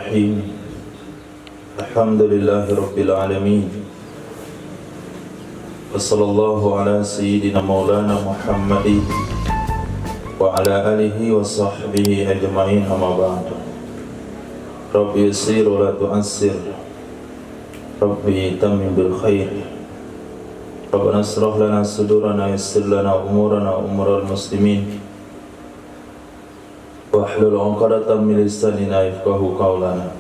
Bismillahirrahmanirrahim. Alhamdulillahirabbil alamin. Wassallallahu ala sayyidina maulana Muhammadin wa ala alihi wa sahbihi ajma'in, amma ba'du. Rabbi yassir wa la tu'assir, Rabbi tammim bil khair. Rabbana asrah lana sudurana, yassir lana umurana umural muslimin, wahlul 'uqdatam min lisanina yafqahu qawlana.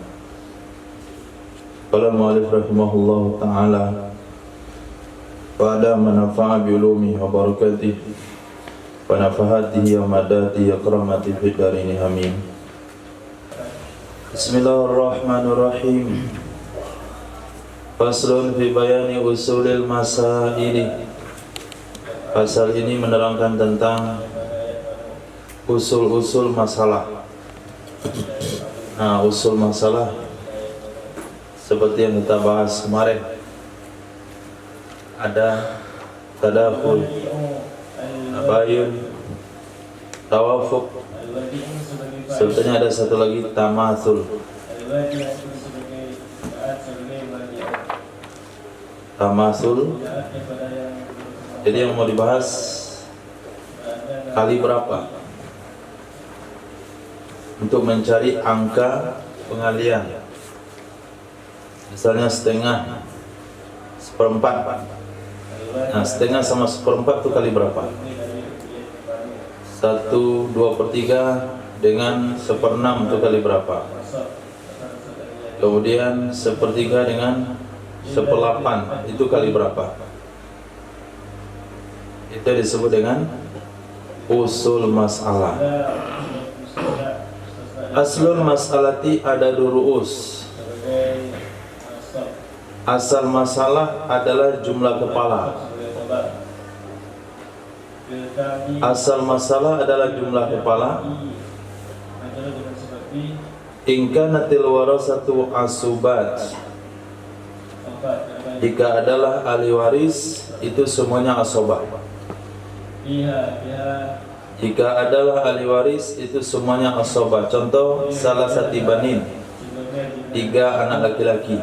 Qala al-mu'allif rahimahullahu ta'ala, wa ala man nafa'a bi ulumihi wa barakatihi wa nafahatihi wa madatihi wa karamatihi fid darini amin. Bismillahirrahmanirrahim. Faslun fi bayani usulil masaili. Pasal ini menerangkan tentang usul-usul masalah. Nah, usul masalah seperti yang kita bahas kemarin, ada tadakhul, tabayun, tawafuq. Sebetulnya ada satu lagi, tamatsul. Tamatsul. Jadi yang mau dibahas kali berapa untuk mencari angka pengalian. Misalnya setengah, seperempat. Nah, setengah sama seperempat itu kali berapa? 1/2/3 dengan 1/6 itu kali berapa? Kemudian 1/3 dengan 1/8 itu kali berapa? Itu disebut dengan usul masalah. Aslul mas'alati ada ru'us. Asal masalah adalah jumlah kepala. Asal masalah adalah jumlah kepala. In kanatil warasatu asubat. Jika adalah ahli waris itu semuanya asobah. Jika adalah ahli waris itu semuanya asobah. Contoh, salah satu banin, 3 anak laki-laki.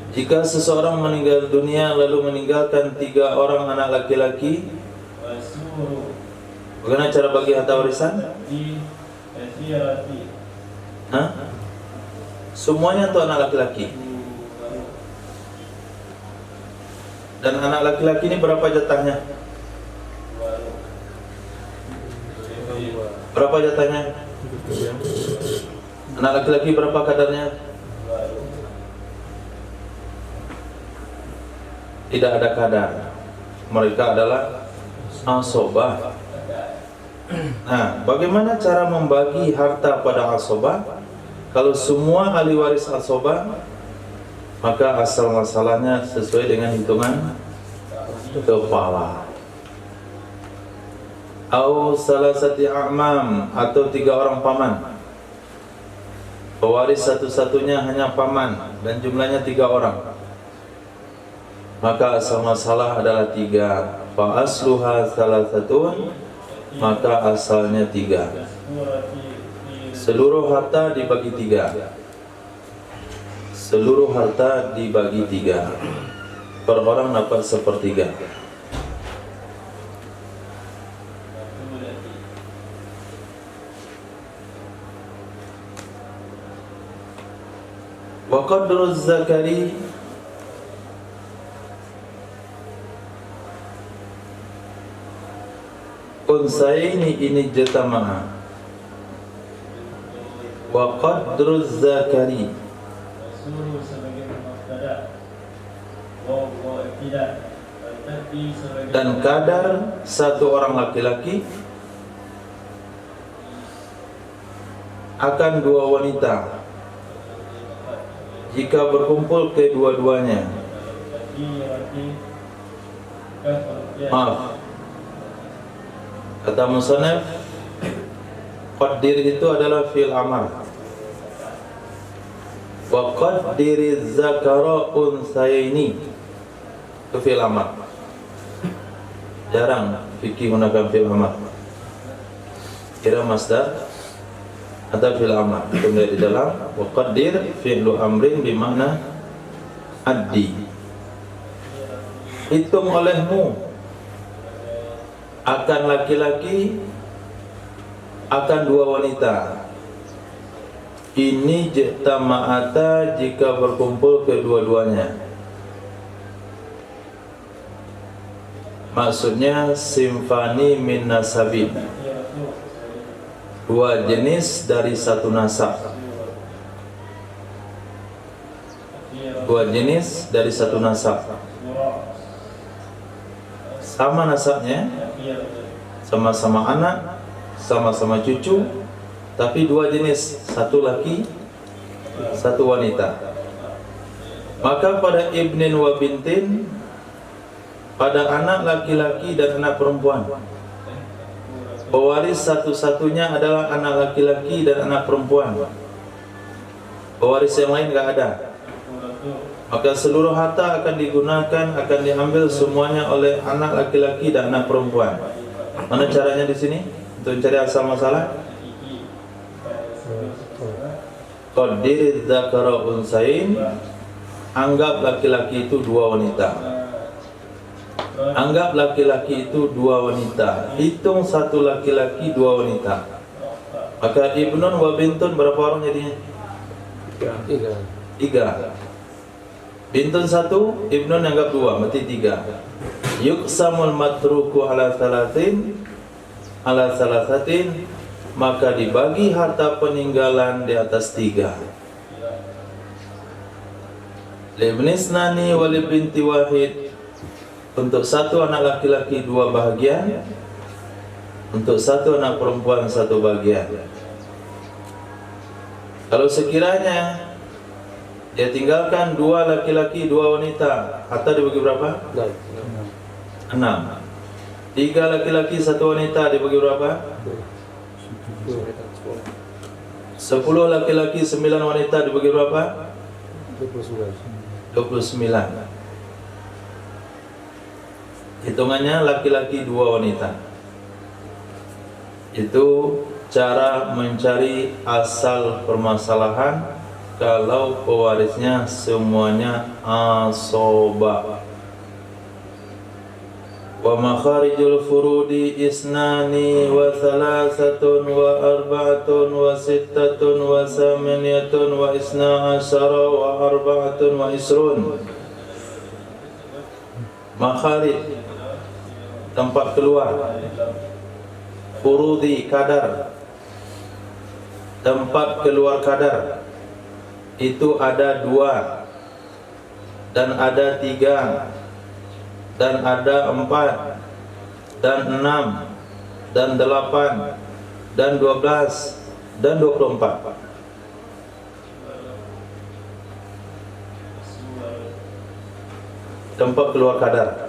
Jika seseorang meninggal dunia lalu meninggalkan 3 orang anak laki-laki, bagaimana cara bagi harta warisan? Hah? Semuanya untuk anak laki-laki. Dan anak laki-laki ini berapa jatahnya? Berapa jatahnya? Anak laki-laki berapa kadarnya? Tidak ada kadar. Mereka adalah asobah. Nah, bagaimana cara membagi harta pada asobah? Kalau semua ahli waris asobah, maka asal masalahnya sesuai dengan hitungan kepala. Au salasati a'mam, atau 3 orang paman. Pewaris satu-satunya hanya paman dan jumlahnya 3 orang. Maka asal masalah adalah 3. Fa asluha salasatun, maka asalnya 3. Seluruh harta dibagi 3. Seluruh harta dibagi 3. Per orang dapat 1/3. Wa qadru zakari unsaini ini jatama'a. Wa qadru zakari, dan kadar satu orang laki-laki akan 2 wanita jika berkumpul kedua-duanya. Maaf, kata musannaf, qaddir itu adalah fi'il amar. Wa qaddiriz zakara unsayaini, itu fi'il amar. Jarang fikih menggunakan fi'il amar. Kira masdar atau fi'il amr. Kemudian di dalam wa qaddir fi'lu amrin bimakna addi. Hitung olehmu akan laki-laki, akan dua wanita. Ini jama'ata jika berkumpul kedua-duanya. Maksudnya simfani min nasabin, dua jenis dari satu nasab. Dua jenis dari satu nasab. Sama nasabnya, sama-sama anak, sama-sama cucu, tapi dua jenis, satu laki, satu wanita. Maka pada ibnin wa bintin, pada anak laki-laki dan anak perempuan, pewaris satu-satunya adalah anak laki-laki dan anak perempuan. Pewaris yang lain enggak ada. Maka seluruh harta akan digunakan, akan diambil semuanya oleh anak laki-laki dan anak perempuan. Mana caranya di sini untuk mencari asal masalah? Qaddir dzakara unsain, anggap laki-laki itu dua wanita. Anggap laki-laki itu dua wanita. Hitung satu laki-laki dua wanita. Maka ibnun wa bintun berapa orang jadinya? Tiga. Bintun satu, ibnun anggap dua, berarti tiga. Yuksamul matruku ala salatin, maka dibagi harta peninggalan di atas tiga. Libnisnani wali binti wahid, untuk satu anak laki-laki dua bahagian, untuk satu anak perempuan satu bagian. Kalau sekiranya dia tinggalkan dua laki-laki dua wanita, harta dibagi berapa? 6. 3 laki-laki satu wanita dibagi berapa? 10 laki-laki 9 wanita dibagi berapa? 29. Hitungannya laki-laki 2 wanita. Itu cara mencari asal permasalahan kalau pewarisnya semuanya asoba. Wa makharijul furudi isnani wa thalathatun wa arba'atun wa sittatun wa samaniyatun wa isna asyara wa arba'atun wa isrun. Makharij, tempat keluar. Furudi, kadar, tempat keluar kadar. Itu ada 2 dan ada 3 dan ada 4 dan 6 dan 8 dan 12 dan 24. Tempat keluar kadar.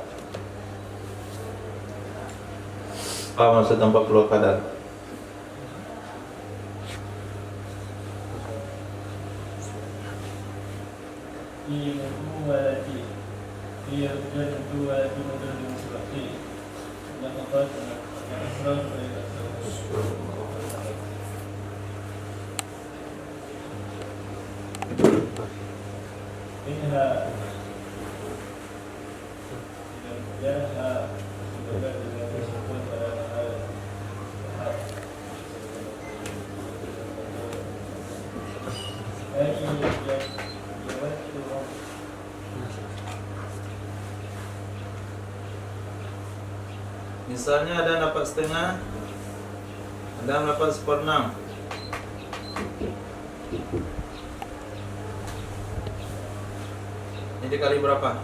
Apa maksud tempat keluar kadar? Misalnya ada yang dapat setengah, ada yang dapat 1/6. Ini dikali berapa?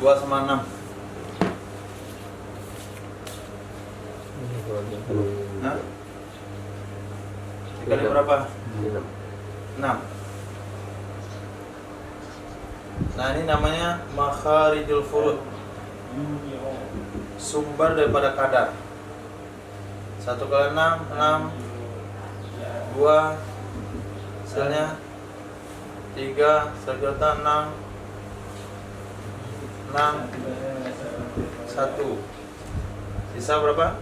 2 sama 6. Nah, dikali berapa? 6. Nah, ini namanya makharijul furud, sumber daripada kadar. 1 kali 6, 6. 2 misalnya 3, 1 6, 1. Sisa berapa?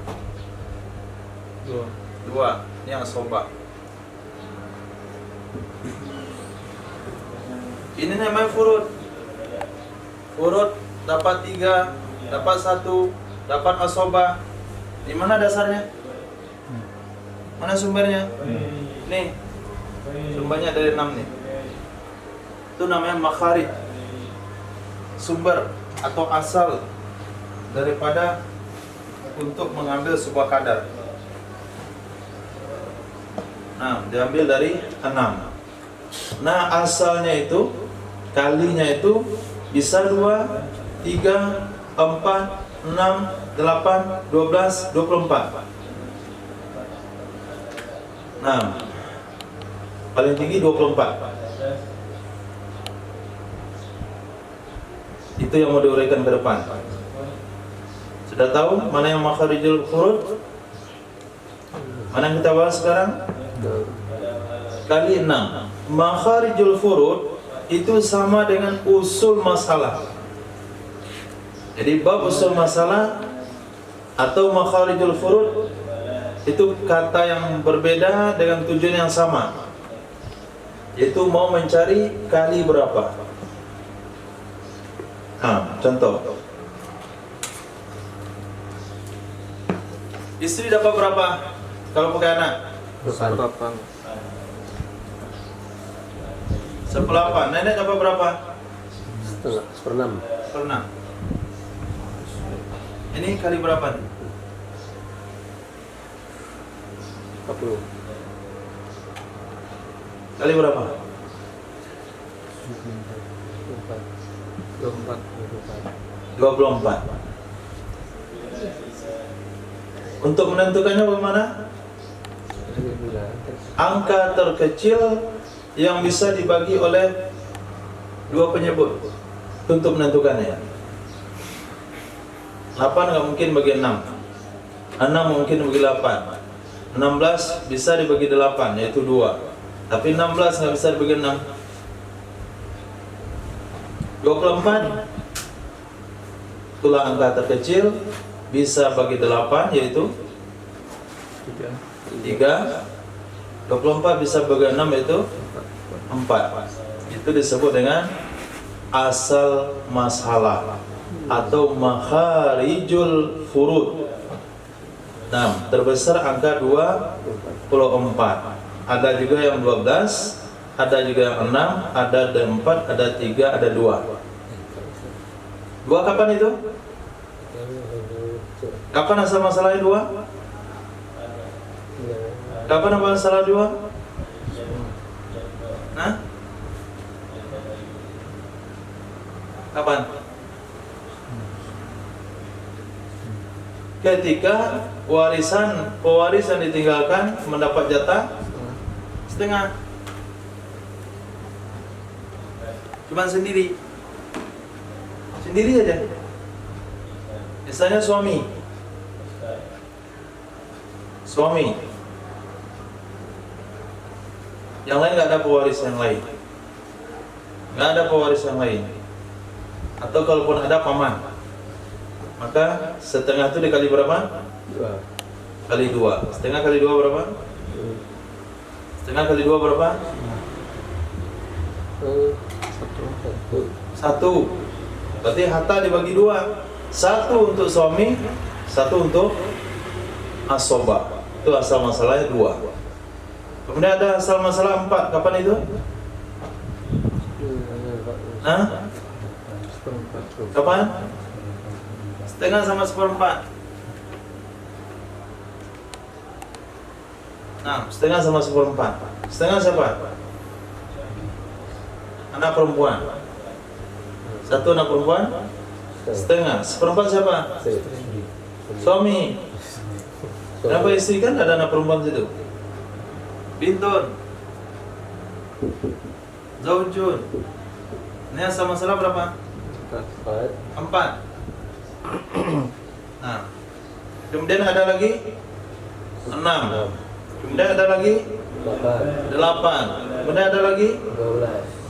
Dua. Ini asobah. Ini namanya furud. Furud dapat 3, dapat 1, dapat asobah. Di mana dasarnya? Mana sumbernya? Nih. Sumbernya dari 6 nih. Itu namanya makharij. Sumber atau asal daripada untuk mengambil sebuah kadar. Nah, diambil dari 6. Nah, asalnya itu, kalinya itu bisa 2, 3, 4, 6, 8, 12, 24. Nah, paling tinggi 24. Itu yang mau diuraikan ke depan. Sudah tahu mana yang makharijul furud? Mana yang kita bahas sekarang? Kali 6. Makharijul furud itu sama dengan usul masalah. Jadi bab usul masalah atau makharijul furud itu kata yang berbeda dengan tujuan yang sama, yaitu mau mencari kali berapa. Contoh, istri dapat berapa kalau pakai anak? 8. 1/8. Nenek dapat berapa? Setengah, 1/6. 1/6. Ini kali berapa nih? 40. Kali berapa? 24. Untuk menentukannya bagaimana? Angka terkecil yang bisa dibagi oleh 2 penyebut untuk menentukannya. 8 nggak mungkin bagi 6, 6 mungkin bagi 8, 16 bisa dibagi 8 yaitu 2, tapi 16 nggak bisa dibagi 6. 24 itulah angka terkecil, bisa bagi 8 yaitu 3. 24 bisa bagi 6 yaitu 4. Itu disebut dengan asal masalah atau makharijul furud. Nah, terbesar angka 24. Ada juga yang 12, ada juga yang 6, ada 4, ada 3, ada 2. 2 kapan itu? Kapan asal masalahnya 2? Kapan asal masalah 2? Nah? Kapan? Ketika pewaris yang ditinggalkan mendapat jatah setengah. Cuman sendiri aja. Misalnya suami, yang lain nggak ada pewaris yang lain, atau kalaupun ada paman, maka setengah itu dikali berapa? 2. Kali 2. Setengah kali 2 berapa? Setengah kali 2 berapa? 1. Berarti harta dibagi 2. 1 untuk suami, 1 untuk asobah. Itu asal masalahnya 2. Kemudian ada asal masalah 4. Kapan itu? Kapan? Setengah sama 1/4. Nah, setengah sama 1/4. Setengah siapa? Anak perempuan. 1 anak perempuan. Setengah. 1/4 siapa? Suami. Kenapa istri kan ada anak perempuan situ? Bintun, zaujun. Ini asal masalah berapa? 4. Nah, kemudian ada lagi 6. Kemudian ada lagi 8. Kemudian ada lagi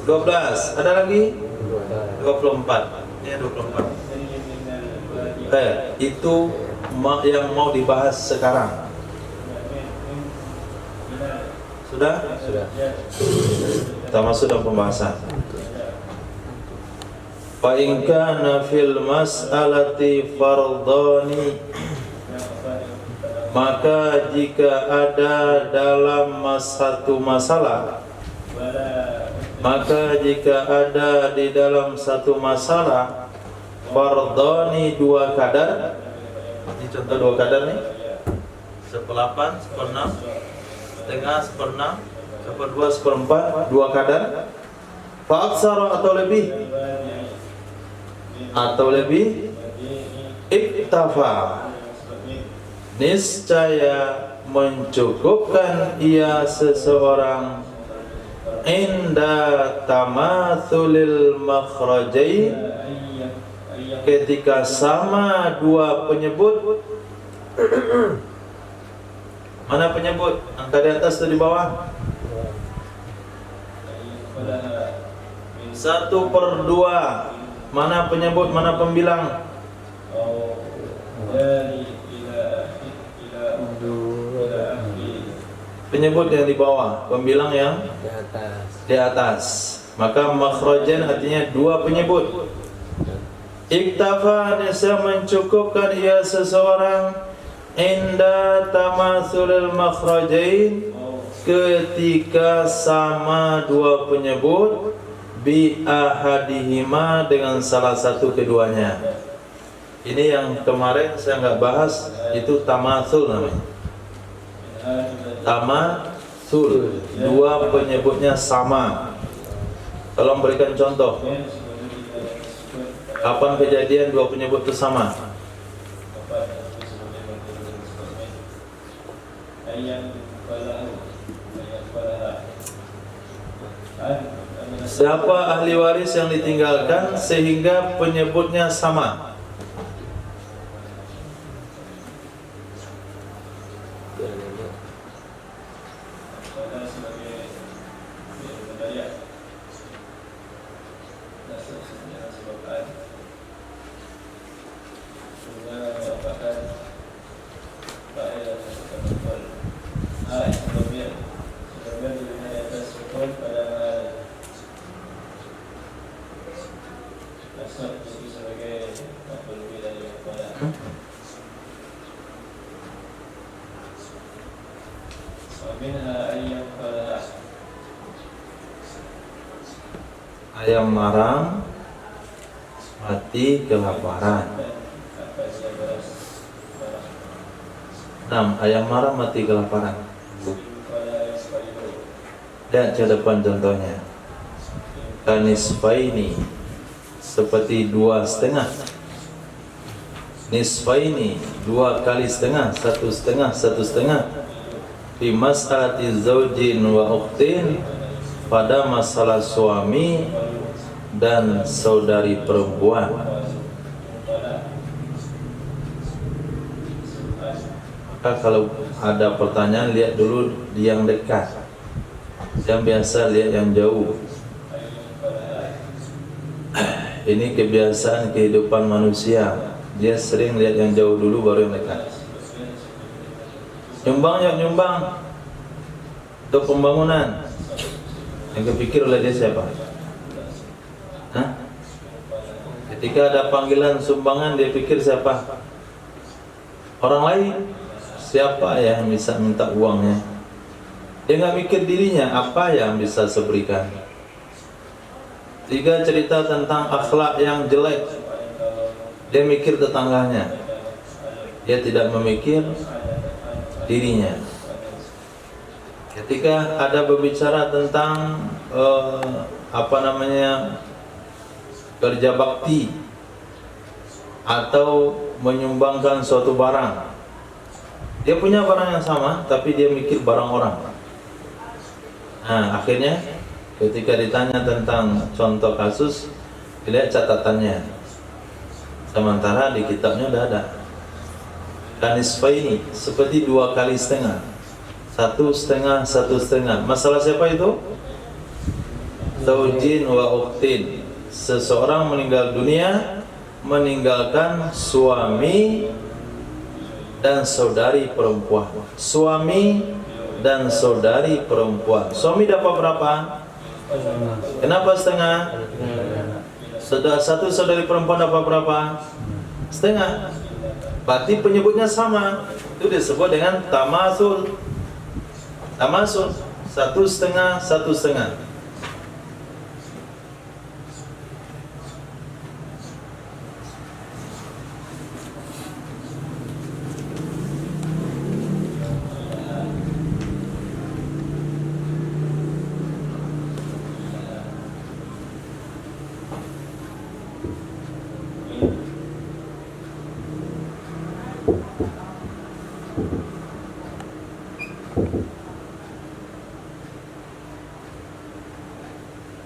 12. Ada lagi 24. Ini 24. Itu yang mau dibahas sekarang. Sudah? Sudah. Kita masuk dalam pembahasan. Fa in kana fil mas'alati fardhani, maka jika ada dalam satu masalah, maka jika ada di dalam satu masalah fardhani, dua kadar. Ini contoh dua kadar nih, 1/8, 1/6, setengah, 1/6, 1/2, 1/4, dua kadar. Fa aksara atau lebih iktafa, niscaya mencukupkan ia seseorang inda tamathulil makhrajain, ketika sama dua penyebut. Mana penyebut? Angka di atas atau di bawah? 1/2. Mana penyebut, mana pembilang? Penyebut yang di bawah, pembilang yang Di atas. di atas. Maka makhrajan artinya dua penyebut. Iktafa, niscaya mencukupkan ia seseorang inda tamatsulil makhrajain, ketika sama dua penyebut, bi ahadihima, dengan salah satu keduanya. Ini yang kemarin saya nggak bahas, itu tamatsul namanya. Tamatsul, dua penyebutnya sama. Tolong berikan contoh. Kapan kejadian dua penyebut itu sama? Siapa ahli waris yang ditinggalkan sehingga penyebutnya sama? Ayam marang mati kelaparan. 6. Ayam marang mati kelaparan. Dan ke depan contohnya. Kanisfaini, seperti 2/2. Nisfaini, 2 kali setengah, 1/2, 1/2. Fi mas'alati zaujin wa ukhtin, pada masalah suami dan saudari perempuan. Maka kalau ada pertanyaan, lihat dulu yang dekat. Yang biasa lihat yang jauh. Ini kebiasaan kehidupan manusia. Dia sering lihat yang jauh dulu baru yang dekat. Nyumbang ya nyumbang untuk pembangunan. Yang kepikir oleh dia siapa? Hah? Ketika ada panggilan sumbangan, dia pikir siapa? Orang lain. Siapa yang bisa minta uangnya? Dia nggak mikir dirinya, apa yang bisa seberikan. 3 cerita tentang akhlak yang jelek, dia mikir tetangganya. Dia tidak memikir dirinya. Ketika ada berbicara tentang kerja bakti atau menyumbangkan suatu barang, dia punya barang yang sama tapi dia mikir barang orang. Nah, akhirnya ketika ditanya tentang contoh kasus, dilihat catatannya, sementara di kitabnya udah ada. Kanisfaini, seperti 2 kali setengah, 1/2, 1/2. Masalah siapa itu? Zaujin wa ukhtin. Seseorang meninggal dunia, meninggalkan suami dan saudari perempuan. Suami dan saudari perempuan. Suami dapat berapa? Kenapa setengah? Satu saudari perempuan dapat berapa? Setengah. Berarti penyebutnya sama. Itu disebut dengan tamasul. Tamasul, 1/2, 1/2.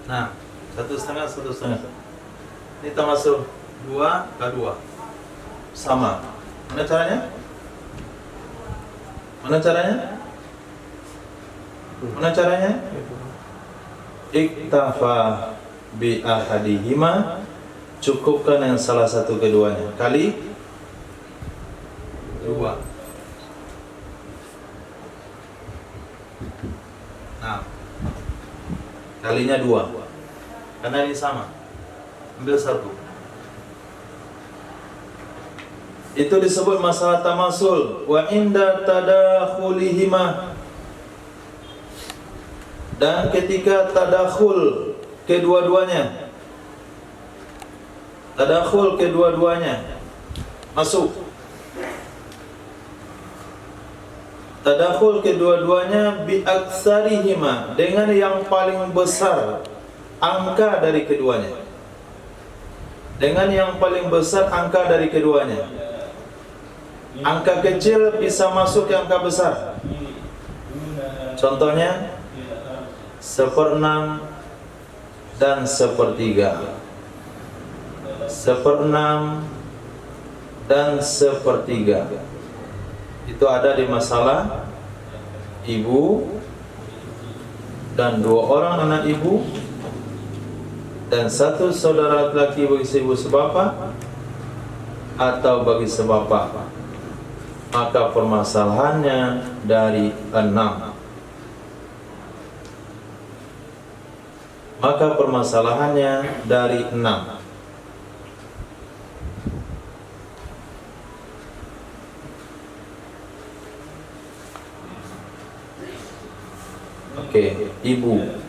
Nah, 1/2, 1/2. Ini termasuk 2/2. Sama. Mana caranya? Mana caranya? Mana caranya? Iktafa bi ahadihima, cukupkan yang salah satu keduanya kali 2. Nah, kalinya 2. Karena ini sama. Ambil 1. Itu disebut masalah tamasul. Wa inda tadakhulihima, dan ketika tadakhul kedua-duanya, tadakhul kedua-duanya masuk, tadakhul kedua-duanya bi aksarihima, dengan yang paling besar angka dari keduanya, dengan yang paling besar angka dari keduanya. Angka kecil bisa masuk ke angka besar. Contohnya 1/6 dan 1/3, 1/6 dan 1/3. Itu ada di masalah ibu dan 2 orang anak ibu dan 1 saudara laki bagi ibu sebapa atau bagi sebapa. Maka permasalahannya dari 6. Maka permasalahannya dari 6. Oke, ibu.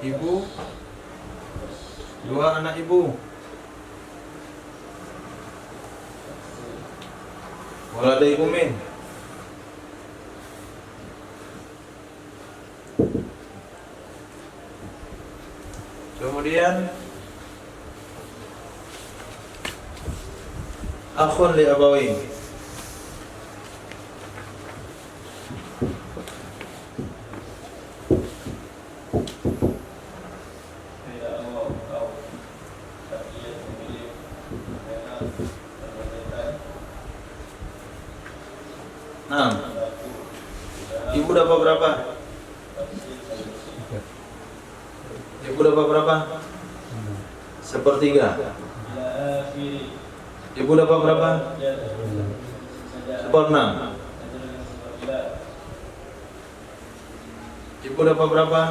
Ibu, 2 anak ibu. Walada ibu min. Kemudian akhun li abawin. Nah, ibu dapat berapa? Ibu dapat berapa? 1/3. Ibu dapat berapa? 1/6. Ibu dapat berapa?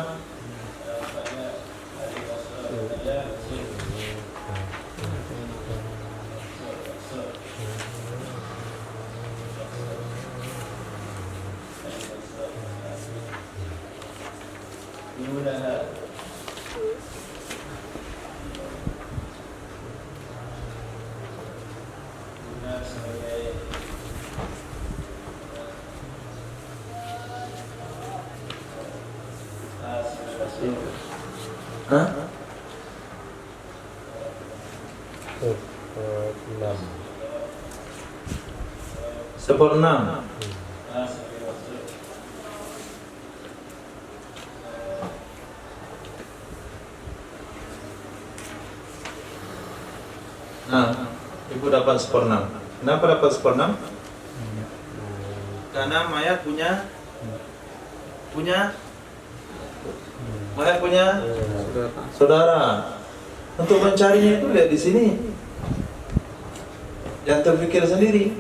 1/6. ibu dapat 1/6. Kenapa dapat 1/6? Karena mayat punya saudara. Untuk mencarinya itu lihat di sini. Yang terpikir sendiri.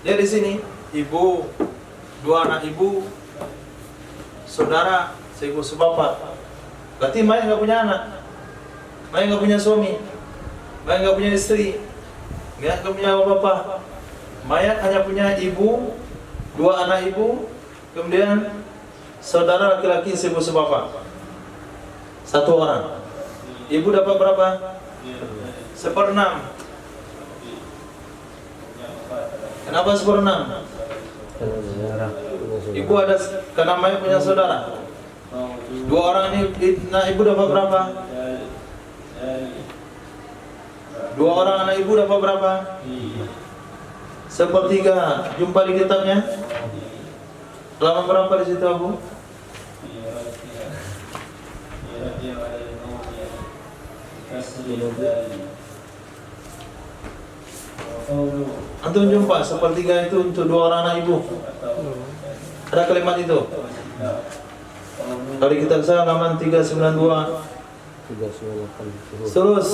Lihat di sini, ibu, 2 anak ibu, saudara, seibu sebapak. Berarti mayat nggak punya anak, mayat nggak punya suami, mayat nggak punya istri, mayat nggak punya bapak. Mayat hanya punya ibu, 2 anak ibu, kemudian saudara laki-laki seibu sebapak. 1 orang. Ibu dapat berapa? 1/6. Kenapa 1/6? Ibu ada, karena mayat punya saudara. 2 orang ini, nah ibu dapat berapa? 2 orang anak ibu dapat berapa? 1/3. Jumpa di kitabnya. Halaman berapa di situ, Bu? Antum jumpa 1/3 itu untuk 2 orang anak ibu. Ada kalimat itu. Kalau di kitab saya halaman 392. 398. Sulus.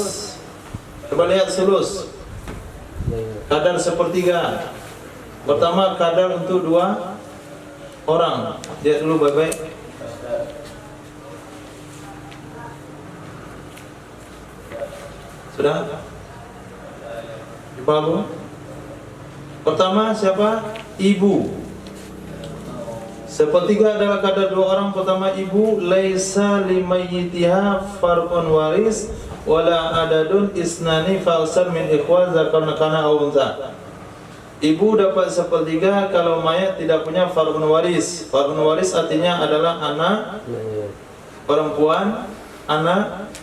Coba lihat sulus. Kadar 1/3. Pertama kadar untuk 2 orang. Lihat dulu baik-baik. Sudah? Jumpa, Bu? Pertama siapa? Ibu. 1/3 adalah kadar 2 orang. Pertama ibu. Laisa limayyitiha farqun waris wala adadun isnani falsar min ikhwa zakarna kana aw unsa. Ibu dapat 1/3 kalau mayat tidak punya farqun waris. Farqun waris artinya adalah anak perempuan, anak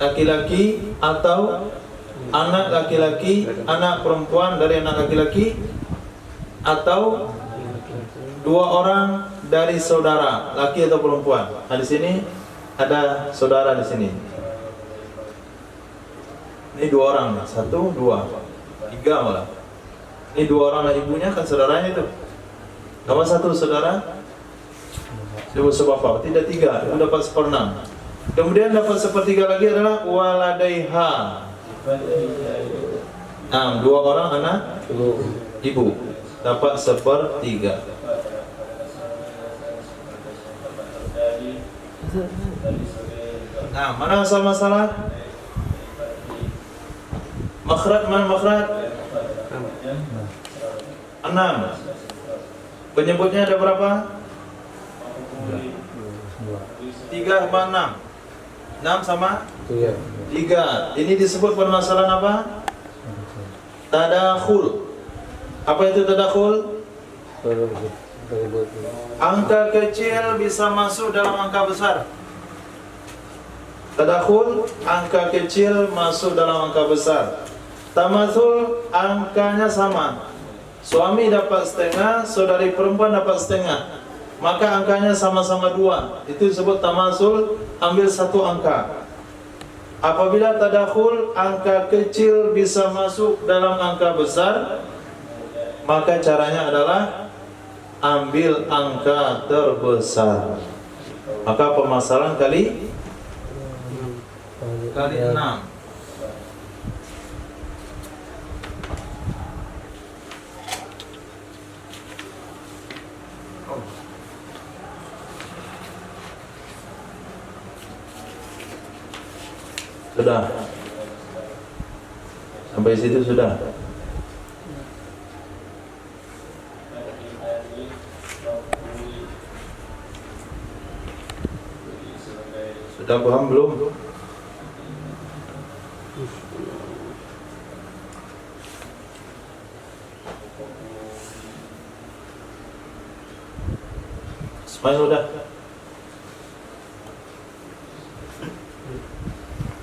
laki-laki, atau anak laki-laki, anak perempuan dari anak laki-laki, atau 2 orang dari saudara, laki atau perempuan. Nah, di sini ada saudara di sini. Ini 2 orang, 1, 2, 3 malah. Ini 2 orang dan ibunya kan saudaranya itu. Tambah 1 saudara, ibu sebapak, tidak 3, ibu dapat 1/6. Kemudian dapat 1/3 lagi adalah waladaiha. Nah, 2 orang anak ibu dapat 1/3. Nah, mana asal masalah? Makhraj, mana makhraj? 6. Penyebutnya ada berapa? 3 sama 6. 6 sama 3. Ini disebut permasalahan apa? Tadakhul. Apa itu tadakhul? Angka kecil bisa masuk dalam angka besar. Tadakhul, angka kecil masuk dalam angka besar. Tamatsul, angkanya sama. Suami dapat setengah, saudari perempuan dapat setengah. Maka angkanya sama-sama 2. Itu disebut tamatsul, ambil 1 angka. Apabila tadakhul, angka kecil bisa masuk dalam angka besar, maka caranya adalah ambil angka terbesar. Maka permasalahan kali 6. Sudah. Sampai situ sudah. Sudah paham belum? Semuanya sudah.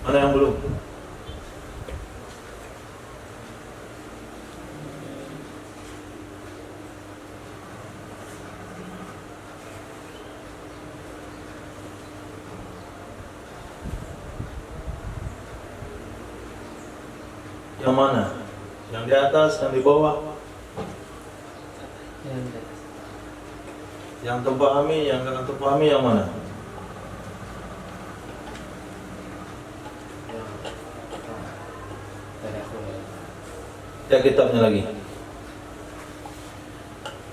Mana yang belum? Yang Yang mana? Yang di atas, yang di bawah? Yang terpahami, yang enggak terpahami yang mana? Ya kitabnya lagi.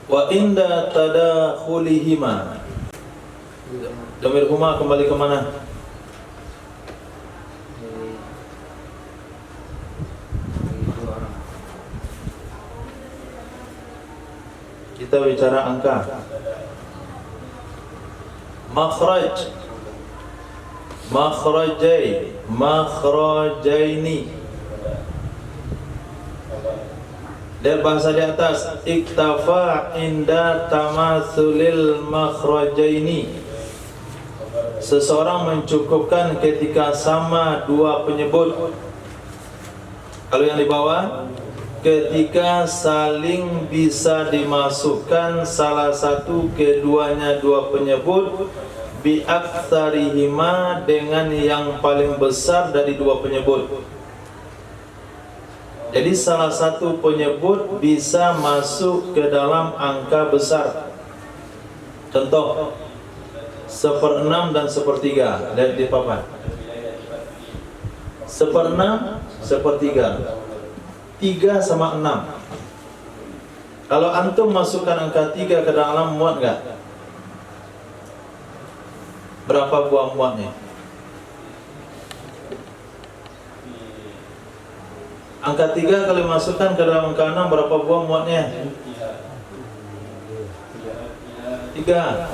Wa inda tadakhulihima. Dhamir huma kembali ke mana? Kita bicara angka. Makhraj, makhrajai, makhrajaini. Dari bahasa di atas, iktafa inda tamatsulil makhrajaini. Seseorang mencukupkan ketika sama dua penyebut. Kalau yang di bawah, ketika saling bisa dimasukkan salah satu keduanya dua penyebut bi aktsarihima dengan yang paling besar dari dua penyebut. Jadi salah satu penyebut bisa masuk ke dalam angka besar. Contoh 1/6 dan 1/3. Lihat di papan. 1/6, 1/3. 3 sama 6. Kalau antum masukkan angka 3 ke dalam, muat enggak? Berapa buah muatnya? Angka 3 kalau masukkan ke dalam angka 6, berapa buah muatnya? 3.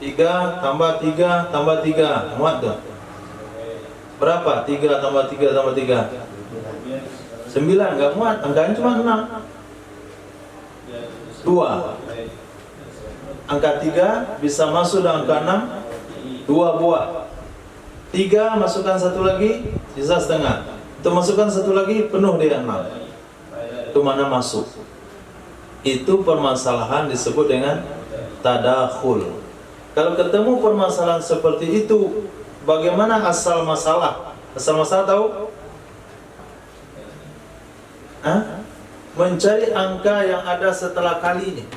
3 tambah 3 tambah 3, muat tuh. Berapa? 3 tambah 3 tambah 3? 9, enggak muat, angkanya cuma 6. 2. Angka 3 bisa masuk dalam angka 6, 2 buah. 3 masukkan 1 lagi, sisa setengah. Itu masukkan 1 lagi, penuh dia 6. Itu mana masuk? Itu permasalahan disebut dengan tadakhul. Kalau ketemu permasalahan seperti itu, bagaimana asal masalah? Asal masalah tahu? Mencari angka yang ada setelah kalinya.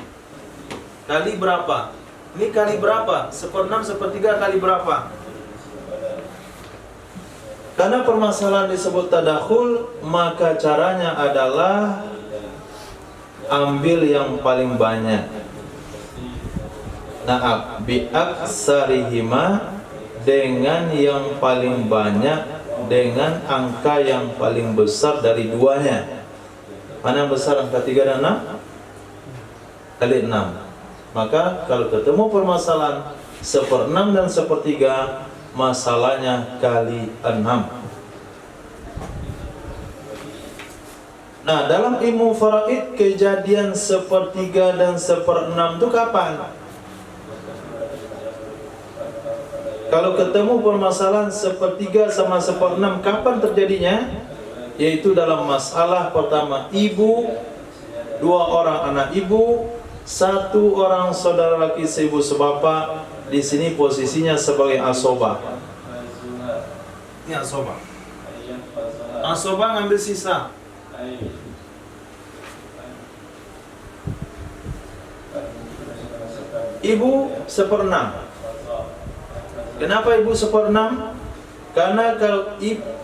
Kali berapa? Ini kali berapa? 1/6, 1/3 kali berapa? Karena permasalahan disebut tadakhul, maka caranya adalah ambil yang paling banyak. Nah, bi'aksarihima, dengan yang paling banyak, dengan angka yang paling besar dari duanya. Mana yang besar, angka 3 dan 6? Kali 6. Maka kalau ketemu permasalahan 1/6 dan 1/3, masalahnya kali 6. Nah, dalam ilmu faraid, kejadian 1/3 dan 1/6 itu kapan? Kalau ketemu permasalahan 1/3 sama 1/6, kapan terjadinya? Yaitu dalam masalah pertama, ibu, 2 orang anak ibu, 1 orang saudara laki seibu sebapak. Di sini posisinya sebagai asobah. Ini asobah. Asobah ngambil sisa. Ibu 1/6. Kenapa ibu 1/6? Karena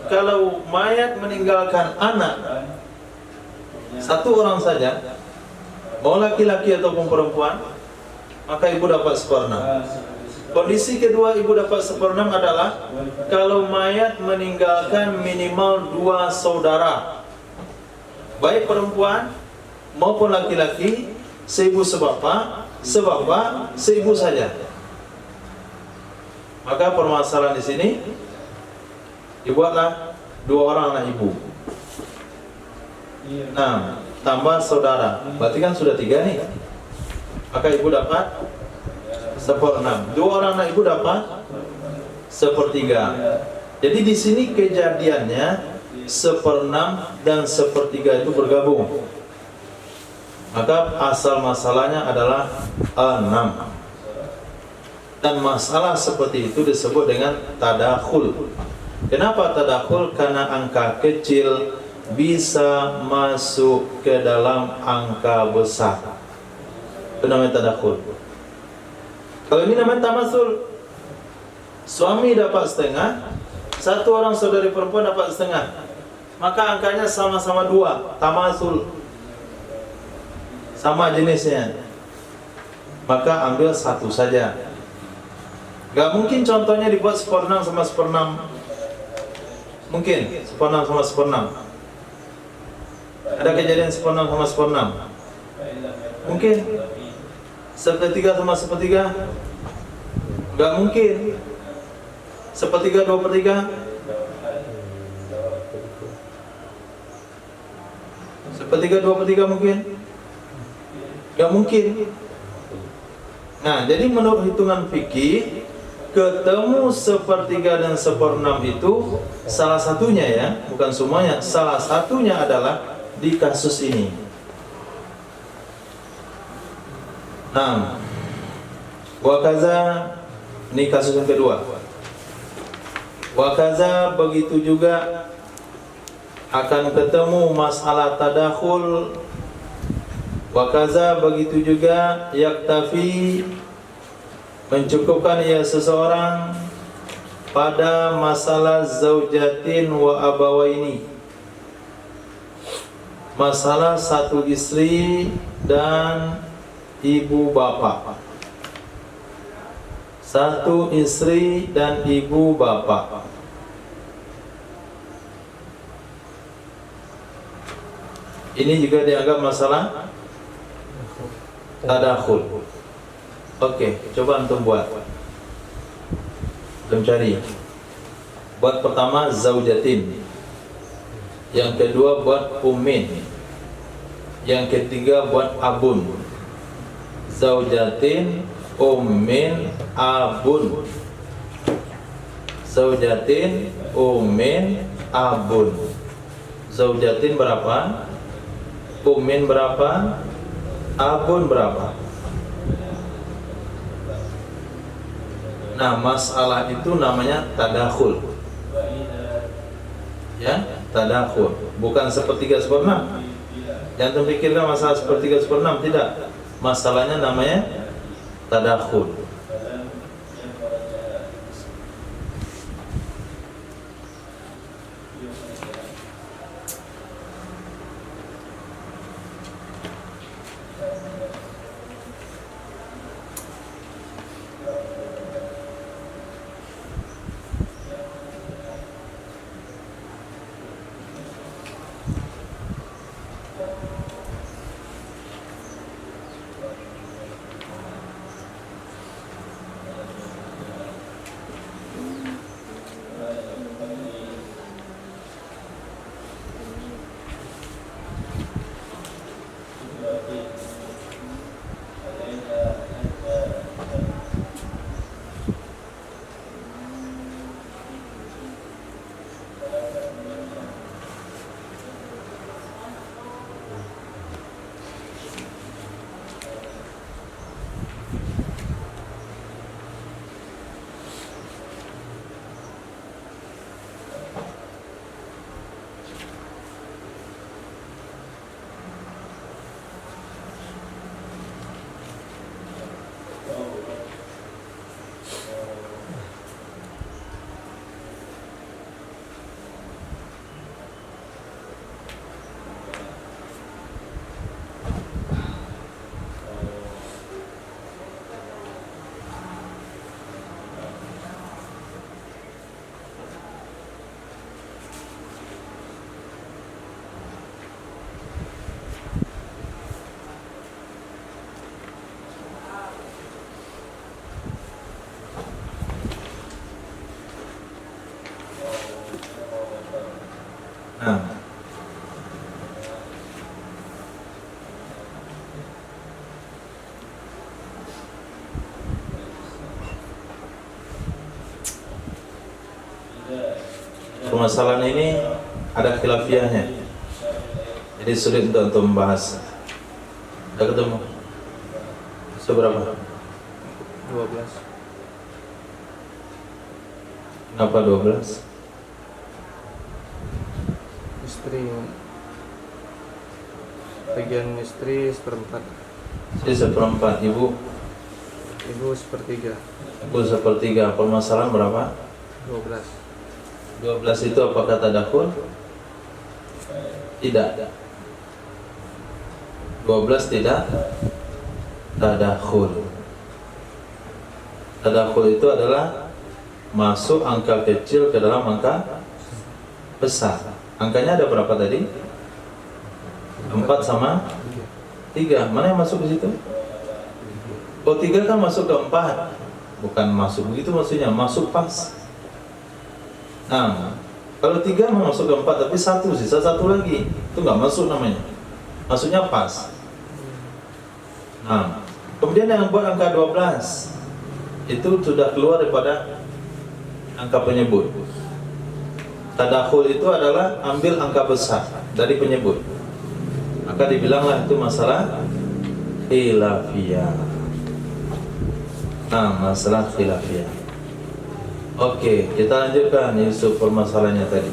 kalau mayat meninggalkan anak 1 orang saja, mau laki-laki ataupun perempuan, maka ibu dapat 1/6. Kondisi kedua ibu dapat 1/6 adalah kalau mayat meninggalkan minimal 2 saudara, baik perempuan maupun laki-laki, seibu sebapak, seibu saja. Maka permasalahan di sini dibuatlah 2 orang anak ibu. Nah, tambah saudara, berarti kan sudah 3 nih. Maka ibu dapat 1/6. 2 orang anak ibu dapat 1/3. Jadi di sini kejadiannya 1/6 dan 1/3 itu bergabung. Maka asal masalahnya adalah 6. Dan masalah seperti itu disebut dengan tadakhul. Kenapa tadakhul? Karena angka kecil bisa masuk ke dalam angka besar. Itu namanya tadakhul. Kalau ini namanya tamasul. Suami dapat setengah, satu orang saudari perempuan dapat setengah, maka angkanya sama-sama 2, tamasul, sama jenisnya, maka ambil satu saja. Gak mungkin contohnya dibuat seperenam sama seperenam. Mungkin seperenam sama seperenam. Ada kejadian seperenam sama seperenam? Mungkin. Sepertiga sama sepertiga? Gak mungkin. Sepertiga 2/3? Sepertiga 2/3 mungkin? Gak mungkin. Nah, jadi menurut hitungan fikih, ketemu sepertiga dan seperenam itu salah satunya ya, bukan semuanya. Salah satunya adalah di kasus ini. Nah, wakaza, ini kasus yang kedua. Wakaza, begitu juga akan ketemu masalah tadakhul. Wakaza, begitu juga yaktafi, mencukupkan ia seseorang pada masalah zaujatin wa abawaini, masalah satu istri dan ibu bapa. Satu istri dan ibu bapa. Ini juga dianggap masalah tadakhul. Oke, coba antum buat. Antum cari. Buat pertama zaujatin. Yang kedua buat ummin. Yang ketiga buat abun. Zaujatin, ummin, abun. Zaujatin, ummin, abun. Zaujatin berapa? Ummin berapa? Abun berapa? Nah, masalah itu namanya tadakhul. Ya, tadakhul. Bukan sepertiga seperenam. Jangan terpikirkan masalah sepertiga seperenam, tidak. Masalahnya namanya tadakhul. Nah, permasalahan ini ada khilafiyahnya, jadi sulit untuk membahas. Udah ketemu? Seberapa? 12. Kenapa 12? istri. Bagian istri seperempat. Istri seperempat, ibu Ibu sepertiga. ibu sepertiga. Permasalahan berapa? 12. 12 itu apakah tadakhul? Tidak. 12 tidak tadakhul. Tadakhul itu adalah masuk angka kecil ke dalam angka besar. Angkanya ada berapa tadi? 4 sama 3. Mana yang masuk ke situ? Oh, 3 kan masuk ke 4. Bukan masuk begitu maksudnya, masuk pas. Nah, kalau 3 masuk ke 4 tapi 1 sisa 1 lagi, itu nggak masuk namanya. Masuknya pas. Nah, kemudian yang buat angka 12 itu sudah keluar daripada angka penyebut. Tadakhul itu adalah ambil angka besar dari penyebut. Maka dibilanglah itu masalah khilafiyah. Nah, masalah khilafiyah. Oke, kita lanjutkan Yusuf permasalahannya tadi.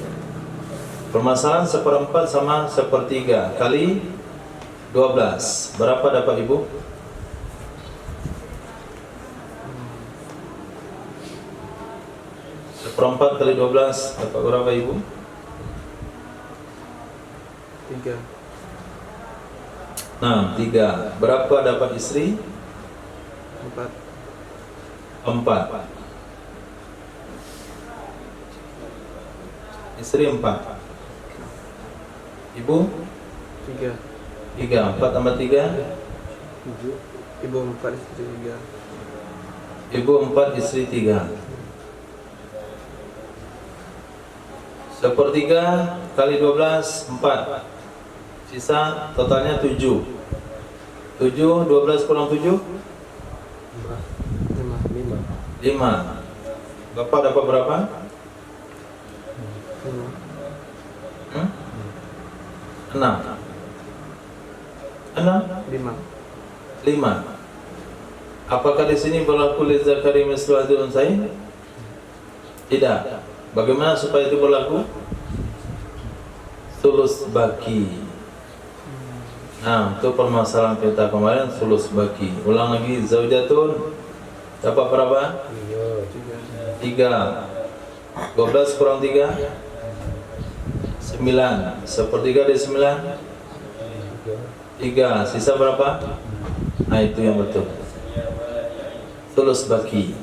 Permasalahan seperempat sama sepertiga kali 12. Berapa dapat ibu? Seperempat kali 12 dapat berapa ibu? 3. Nah, 3. Berapa dapat istri? 4. 4. Istri 4. Ibu? 3. 3. 4 tambah 3? 7. Ibu 4, istri 3. Ibu 4, istri 3. Sepertiga kali 12, 4. Sisa totalnya 7. 7, 12 kurang 7? 5. Bapak dapat berapa? 6. 5. Apakah di sini berlaku lidzakari mislu hadzil unsyain? Tidak. Bagaimana supaya itu berlaku? Sulus baki. Nah, itu permasalahan kita kemarin, sulus baki. Ulang lagi, zaujatun dapat berapa? 3. 12 kurang 3? 9. Sepertiga dari 9? 3. Sisa berapa? Nah, itu yang betul. Sulus baki.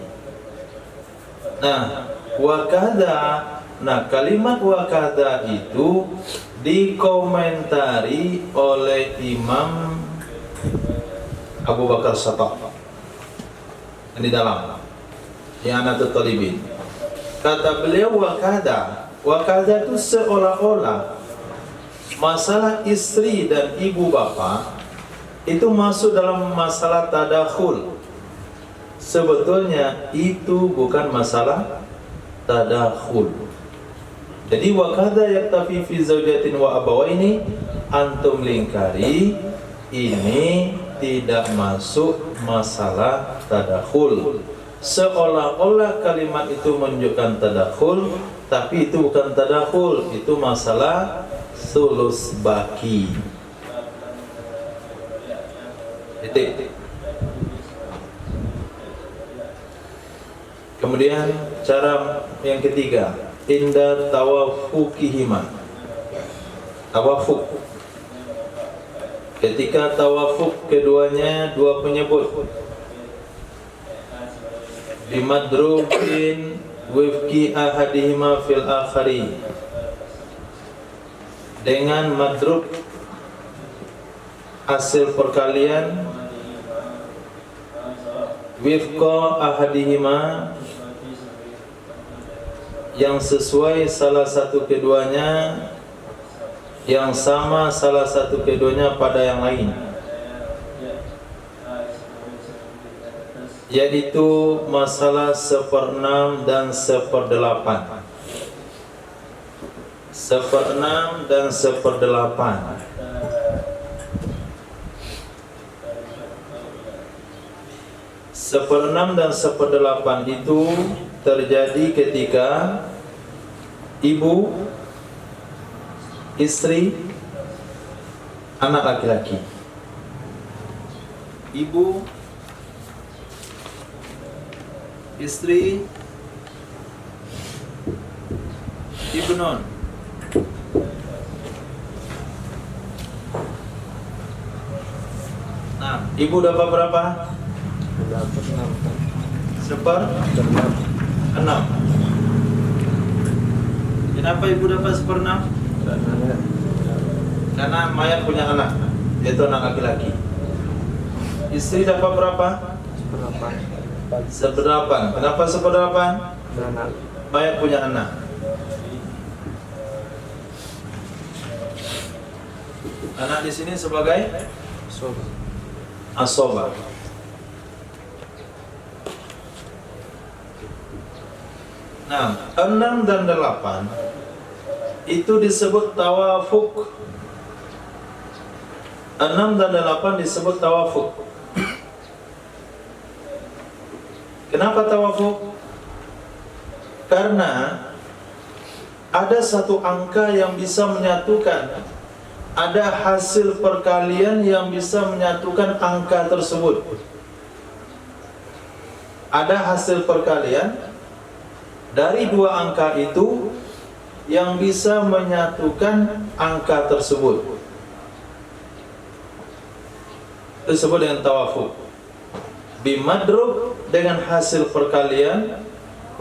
Nah, wakada. Nah, kalimat wakada itu dikomentari oleh Imam Abu Bakar Shatah di dalam I'anatul Talibin. Kata beliau wakada itu seolah-olah masalah istri dan ibu bapa itu masuk dalam masalah tadakhul. Sebetulnya itu bukan masalah tadakhul. Jadi wakada yaktafi fi zaujatin wa abawaini antum lingkari, ini tidak masuk masalah tadakhul. Seolah-olah kalimat itu menunjukkan tadakhul, tapi itu bukan tadakhul, itu masalah sulus baki. Titik. Kemudian cara yang ketiga, inda tawafukihima. Tawafuk. Ketika tawafuk keduanya dua penyebut. Bimadrubin wifki ahadihima fil akhari. Dengan madrub hasil perkalian wifqa ahadihima, yang sesuai salah satu keduanya, yang sama salah satu keduanya pada yang lain, yaitu masalah 1/6 dan 1/8. 1/6 dan 1/8. Seperenam dan 1/8 itu terjadi ketika ibu istri, anak laki-laki. Ibu, istri, ibnun. Nah, ibu dapat berapa? Dapat 6. Seper-6. Kenapa ibu dapat seper-6? Karena mayat punya anak, yaitu anak laki-laki. Istri dapat berapa? Seperdelapan. Kenapa seperdelapan? Anak. Mayat punya anak. Anak di sini sebagai Sob. asoba. Nah, 6 dan 8 itu disebut tawafuk. 6 dan 8 disebut tawafuk. Kenapa tawafuk? Karena ada satu angka yang bisa menyatukan, ada hasil perkalian yang bisa menyatukan angka tersebut. Ada hasil perkalian dari dua angka itu yang bisa menyatukan angka tersebut. Itu disebut dengan tawafuk. Bimadrub, dengan hasil perkalian,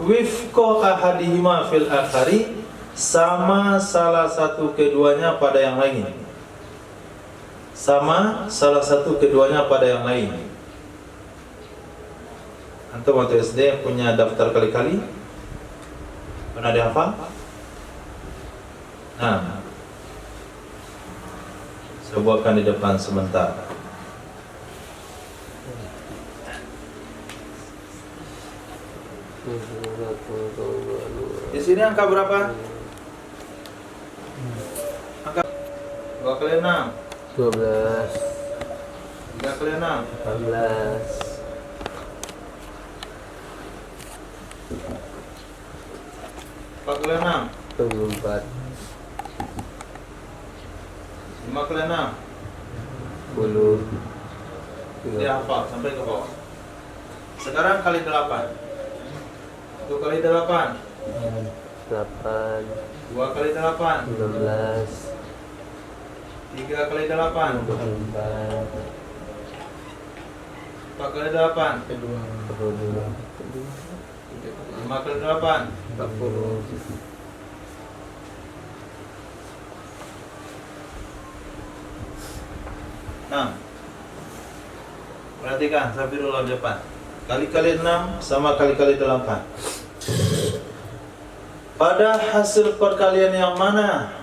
wifqa ahadihima fil akhari, sama salah satu keduanya pada yang lain. Sama salah satu keduanya pada yang lain. Antum waktu SD punya daftar kali-kali? Pernah dihafal? Nah, saya buatkan di depan sebentar. Di sini angka berapa? Angka 2 kali 6 12. 3 kali 6 18. 4 kali 6 24. 5 kali 6 10. Dia hafal sampai ke bawah. Sekarang kali 8. 2 kali 8 8. 2 kali 8 16. 3 kali 8 24. 4 kali 8 22. 5 kali 8 40. Nah, perhatikan Safirullah depan. Kali-kali 6 sama kali-kali 8. Pada hasil perkalian yang mana?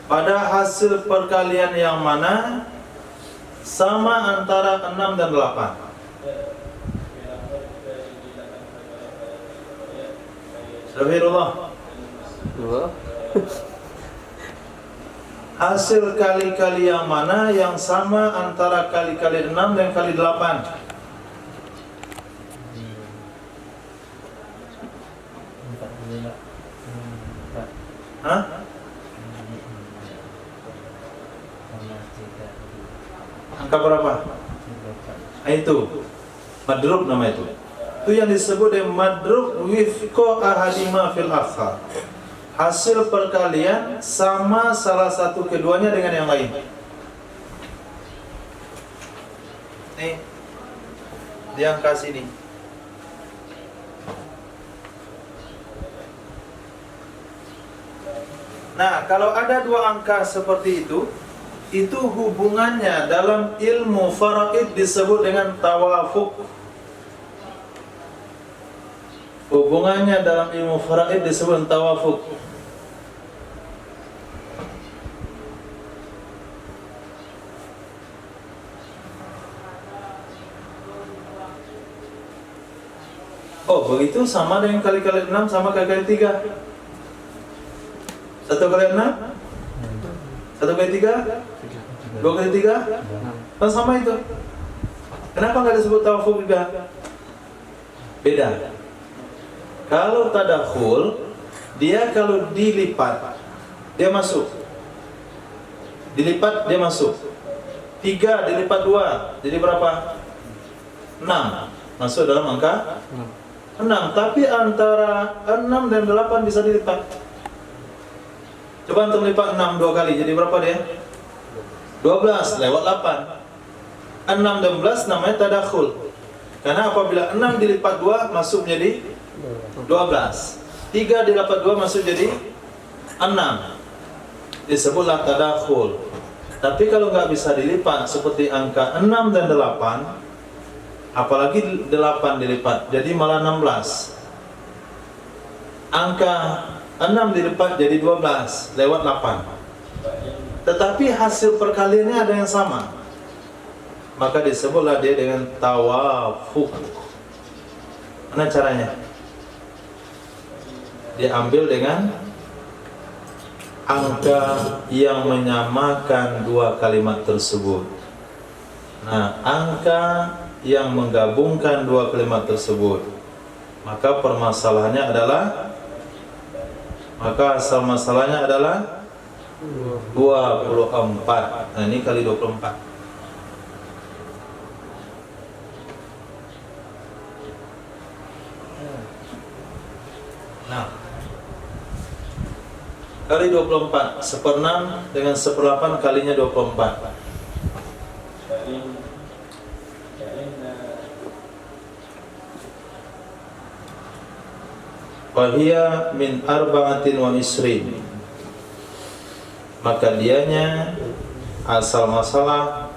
Pada hasil perkalian yang mana sama antara 6 dan 8? Safirullah, 2. hasil kali-kali yang mana yang sama antara kali-kali 6 dan kali 8? Hah? Angka berapa? Itu madrub nama itu. Itu yang disebut dengan madrub wifqa ahadima fil akhar. Hasil perkalian sama salah satu keduanya dengan yang lain. Nih, di angka sini. Nah, kalau ada dua angka seperti itu hubungannya dalam ilmu faraid disebut dengan tawafuk. Hubungannya dalam ilmu faraid disebut tawafuk. Oh, begitu sama dengan kali-kali 6 sama kali-kali 3. 1 kali 6 1 kali 3 2 kali 3 kan sama itu. Kenapa nggak disebut tawafuk juga? Beda. Kalau tadakhul, dia kalau dilipat dia masuk. Dilipat dia masuk. 3 dilipat 2 jadi berapa? 6. Masuk dalam angka 6. Tapi antara 6 dan 8 bisa dilipat. Coba antum lipat 6 2 kali jadi berapa dia? 12 lewat 8. 6 dan 11 namanya tadakhul. Karena apabila 6 dilipat 2 masuk menjadi 12. 3 dilipat 2 masuk jadi 6. Disebutlah tadakhul. Tapi kalau nggak bisa dilipat seperti angka 6 dan 8, apalagi 8 dilipat jadi malah 16. Angka 6 dilipat jadi 12 lewat 8. Tetapi hasil perkaliannya ada yang sama. Maka disebutlah dia dengan tawafuq. Mana caranya? Diambil dengan angka yang menyamakan dua kalimat tersebut. Nah, angka yang menggabungkan dua kalimat tersebut. Maka permasalahannya adalah, maka asal masalahnya adalah 24. Nah, ini kali 24. Nah, kali 24, 1/6 dengan 1/8 kalinya 24. Wahia min arba'atin wa isrin. Maka dianya asal masalah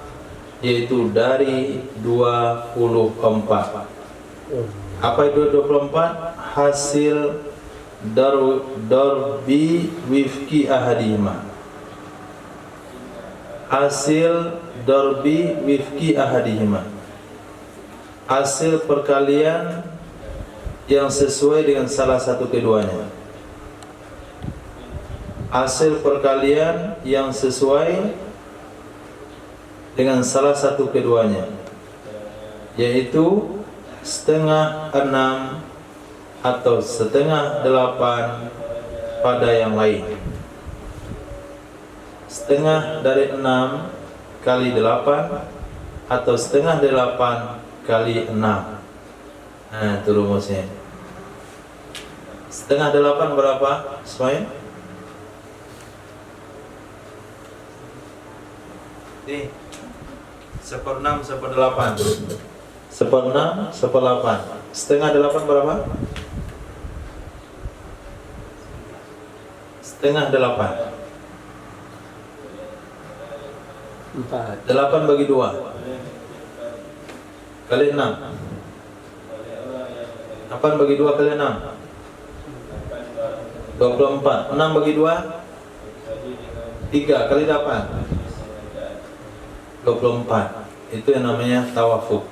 yaitu dari 24. Apa itu 24? Hasil darbi wifki ahadihima. Hasil darbi wifki ahadihima. Hasil perkalian yang sesuai dengan salah satu keduanya. Hasil perkalian yang sesuai dengan salah satu keduanya, yaitu setengah 6 atau setengah 8 pada yang lain. Setengah dari 6 kali 8 atau setengah 8 kali 6. Nah, itu rumusnya. Setengah 8 berapa? Semuanya? Nih, 1/6, 1/8. 1/6, 1/8. Setengah 8 berapa? Setengah 8. 4. 8 bagi 2 kali 6. 8 bagi 2 kali 6 24. 6 bagi 2 3 kali 8 24. Itu yang namanya tawafuq.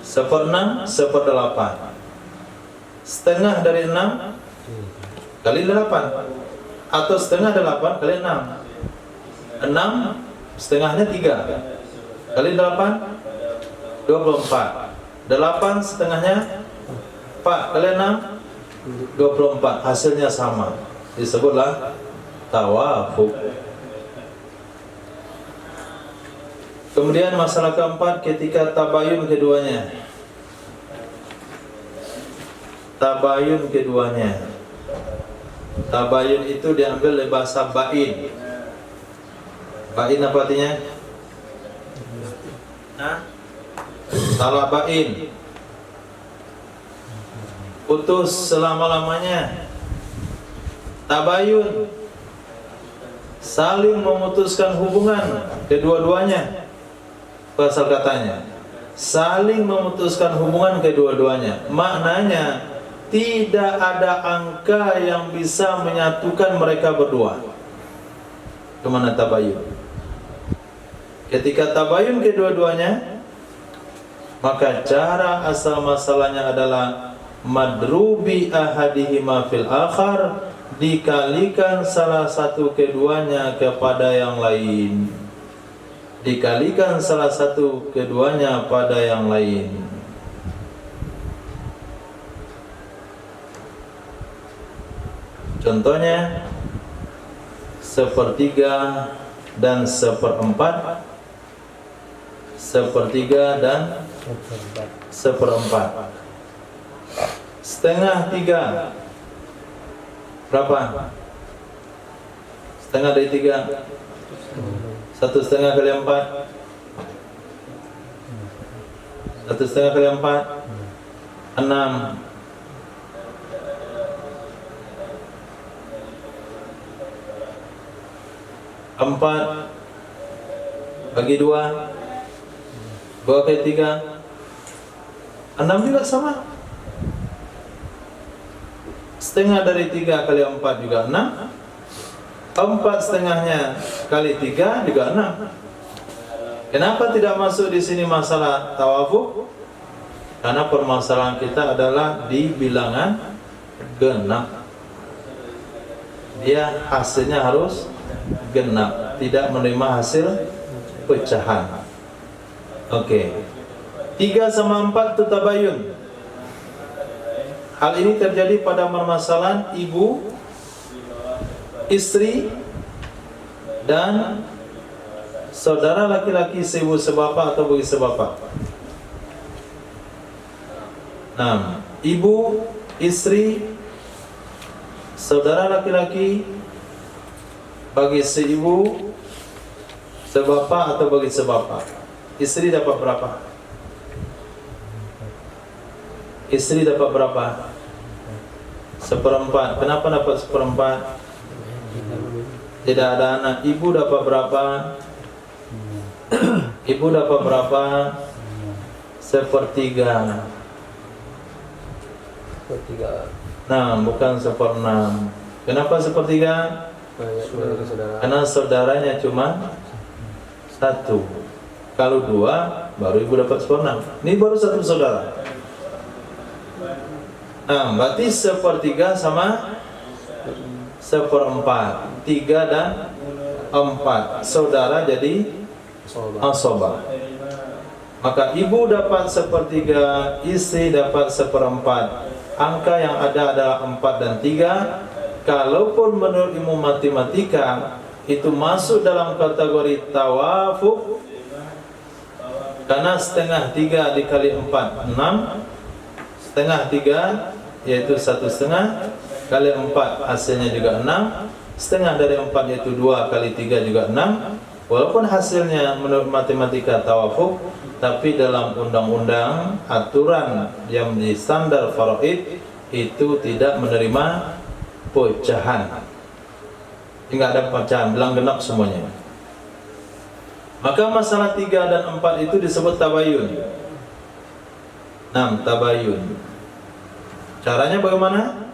1/6, 1/8. Setengah dari 6 kali 8 atau setengah 8 kali 6. 6 setengahnya 3 kali 8 24. 8 setengahnya 4 kali 6 24. Hasilnya sama. Disebutlah tawafuq. Kemudian masalah keempat ketika tabayun keduanya. Tabayun keduanya. Tabayun itu diambil dari bahasa ba'in. Ba'in apa artinya? Salah ba'in. Putus selama-lamanya. Tabayun, saling memutuskan hubungan kedua-duanya. Pasal katanya saling memutuskan hubungan kedua-duanya. Maknanya tidak ada angka yang bisa menyatukan mereka berdua. Kemana tabayun? Ketika tabayun kedua-duanya, maka cara asal masalahnya adalah madrubi ahadihima fil akhar, dikalikan salah satu keduanya kepada yang lain. Dikalikan salah satu keduanya pada yang lain. Contohnya sepertiga dan seperempat, sepertiga dan seperempat. Setengah tiga berapa? Setengah dari tiga, 1/2 kali 4, 1/2 kali 4, 6. 4 bagi 2, 2 kali 3, 6 juga sama. Setengah dari 3 kali 4 juga 6. 4/2 kali 3 juga 6. Kenapa tidak masuk di sini masalah tawafuk? Karena permasalahan kita adalah di bilangan genap. Dia hasilnya harus genap, tidak menerima hasil pecahan. Oke. 3 sama 4 itu tabayun. Hal ini terjadi pada permasalahan ibu, istri, dan saudara laki-laki seibu sebapak atau bagi sebapak. Nah, ibu, istri, saudara laki-laki bagi seibu sebapak atau bagi sebapak. Istri dapat berapa? Istri dapat berapa? 1/4. Kenapa dapat 1/4? Tidak ada anak. Ibu dapat berapa? Ibu dapat berapa? 1/3. Nah, bukan 1/6. Kenapa 1/3? Karena saudaranya cuma 1. Kalau 2, baru ibu dapat 1/6. Ini baru 1 saudara. Nah, berarti 1/3 sama 1/4. 3 dan 4 saudara jadi asobah. Maka ibu dapat 1/3, istri dapat 1/4. Angka yang ada adalah 4 dan 3. Kalaupun menurut ilmu matematika itu masuk dalam kategori tawafuk, karena 1/2 dikali 4 6, 1/2 yaitu 1/2 kali 4 hasilnya juga 6, setengah dari 4 yaitu 2 kali 3 juga 6. Walaupun hasilnya menurut matematika tawafuk, tapi dalam undang-undang aturan yang di standar faraid itu tidak menerima pecahan. Enggak ada pecahan, bilang genap semuanya. Maka masalah 3 dan 4 itu disebut tabayun. 6 tabayun. Caranya bagaimana?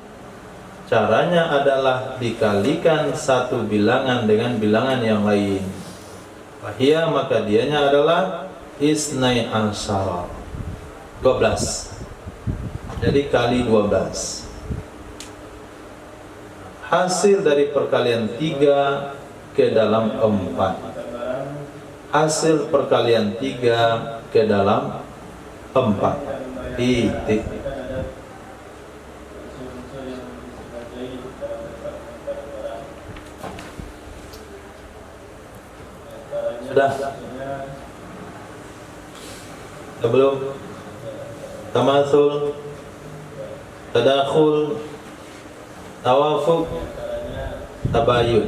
Caranya adalah dikalikan satu bilangan dengan bilangan yang lain. Wahia, maka dianya adalah isnai ansara, 12. Jadi kali 12. Hasil dari perkalian 3 ke dalam 4. Hasil perkalian 3 ke dalam 4. Titik. Sudah? Sebelum tamasul, tadakhul, tawafuk, tabayun.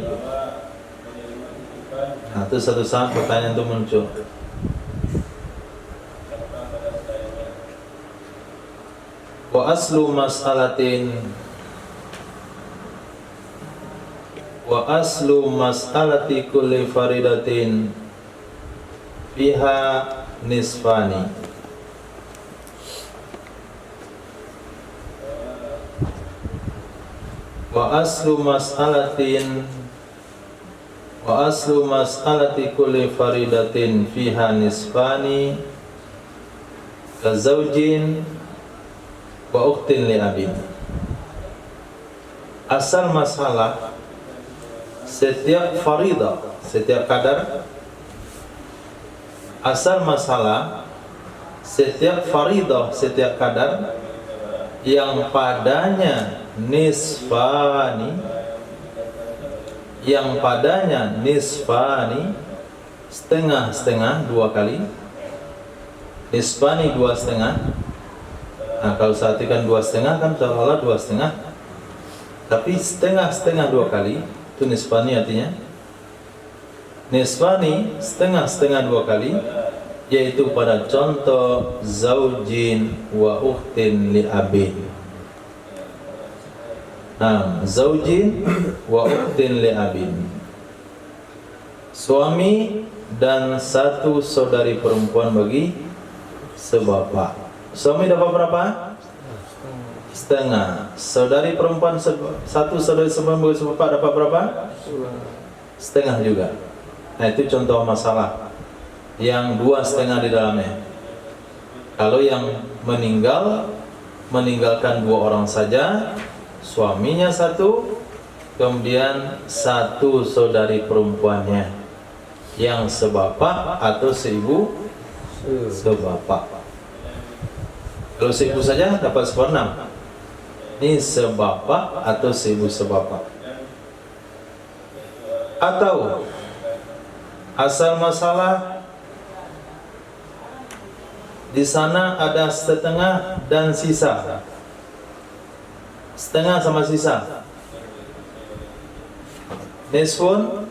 Nah, itu satu saat pertanyaan itu muncul. Wa aslu mas'alati kulli faridatin fiha nisfani. Wa aslu mas'alati kulli faridatin fiha nisfani ka zaujin wa ukhtin li abin. Asal masalah setiap faridah, setiap kadar. Asal masalah setiap faridah, setiap kadar yang padanya nisfani, yang padanya nisfani, setengah-setengah 2 kali. Nisfani 2,5. Nah, kalau saat itu kan 2,5 kan seolah-olah 2,5. Tapi setengah-setengah 2 kali itu nisfani artinya. Nisfani setengah-setengah 2 kali, yaitu pada contoh zaujin wa ukhtin li abin. Nah, zaujin wa ukhtin li abin, suami dan satu saudari perempuan bagi sebapak. Suami dapat berapa? Setengah. Saudari perempuan satu saudari perempuan bagi sebapak dapat berapa? Setengah juga. Nah, itu contoh masalah yang 2,5 di dalamnya. Kalau yang meninggalkan 2 orang saja, suaminya 1, kemudian 1 saudari perempuannya yang sebapak atau seibu sebapak. Kalau seibu saja dapat 1/6. Ini sebapak atau seibu sebapak. Atau asal masalah di sana ada setengah dan sisa. Setengah sama sisa. Nisfun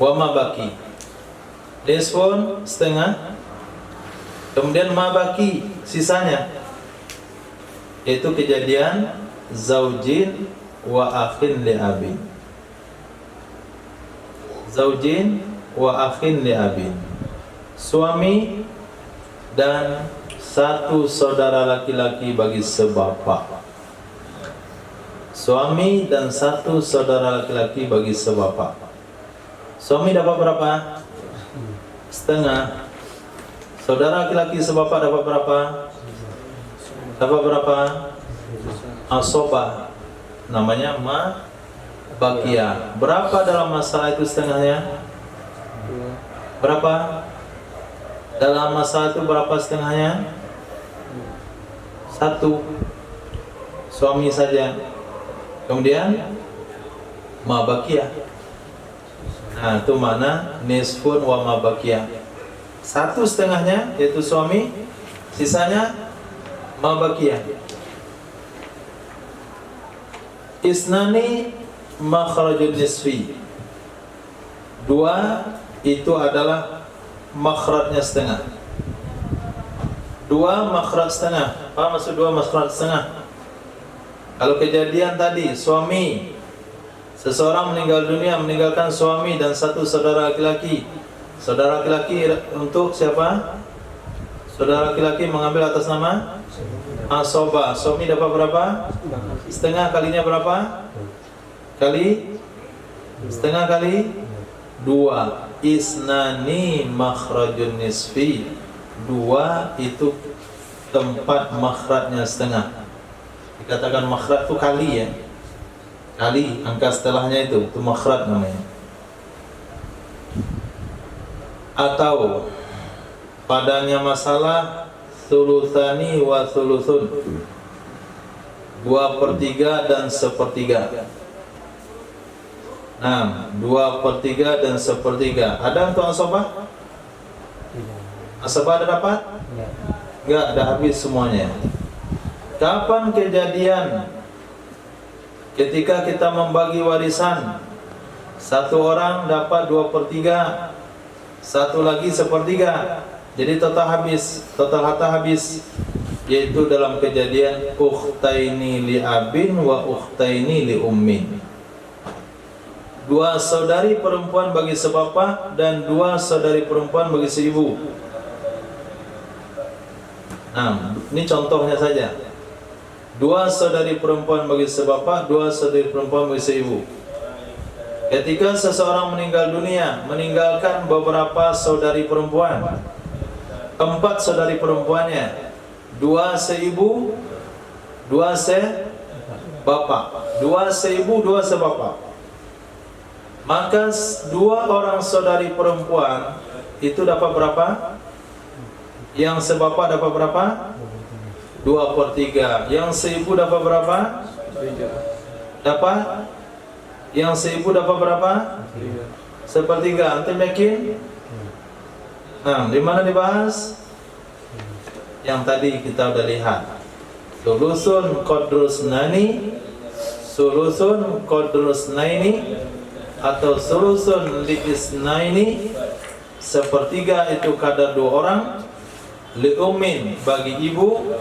wa ma baki. Nisfun setengah, kemudian ma baki sisanya, yaitu kejadian zaujin wa akhin li abin. Zaujin wa akhin li abin, suami dan 1 saudara laki-laki bagi sebapak. Suami dan 1 saudara laki-laki bagi sebapak. Suami dapat berapa? Setengah. Saudara laki-laki sebapak dapat berapa? Dapat berapa? Asobah. Namanya ma bakia. Berapa dalam masalah itu setengahnya? Berapa? Dalam masalah itu berapa setengahnya? 1. Suami saja. Kemudian ma bakia. Nah, itu mana nisfun wa ma bakia. 1 setengahnya yaitu suami, sisanya ma bakia. Isnani makhrajun nisfi. 2 itu adalah makhrajnya setengah. 2 makhraj setengah. Apa maksud 2 makhraj setengah? Kalau kejadian tadi suami, seseorang meninggal dunia meninggalkan suami dan 1 saudara laki-laki. Saudara laki-laki untuk siapa? Saudara laki-laki mengambil atas nama asobah. Suami dapat berapa? Setengah kalinya berapa? Setengah kali 2. Isnani makhrajun nisfi. 2 itu tempat makhrajnya setengah. Dikatakan makhraj itu kali ya. Kali angka setelahnya itu makhraj namanya. Atau padanya masalah thulutsani wa thulutsun. 2/3 dan 1/3. Nah, 2/3 dan 1/3. Ada untuk asobah? Asobah ada dapat? Enggak, ada habis semuanya. Kapan kejadian ketika kita membagi warisan, 1 orang dapat 2/3, 1 lagi 1/3, jadi total harta habis, yaitu dalam kejadian ukhtaini li abin wa ukhtaini li ummin. 2 saudari perempuan bagi sebapak dan 2 saudari perempuan bagi seibu. Nah, ini contohnya saja. 2 saudari perempuan bagi sebapak, 2 saudari perempuan bagi seibu. Ketika seseorang meninggal dunia, meninggalkan beberapa saudari perempuan, 4 saudari perempuannya, 2 seibu, 2 sebapak, 2 seibu, 2 sebapak. Maka 2 orang saudari perempuan itu dapat berapa? Yang sebapak dapat berapa? 2/3. Yang seibu dapat berapa? Dapat Yang seibu dapat berapa? Sepertiga. Antum yakin? Nah, di mana dibahas? Yang tadi kita udah lihat. Sulusun qadrus nani, sulusun qadrus naini, atau sulusun liisnaini, sepertiga itu kadar dua orang, li ummin bagi ibu,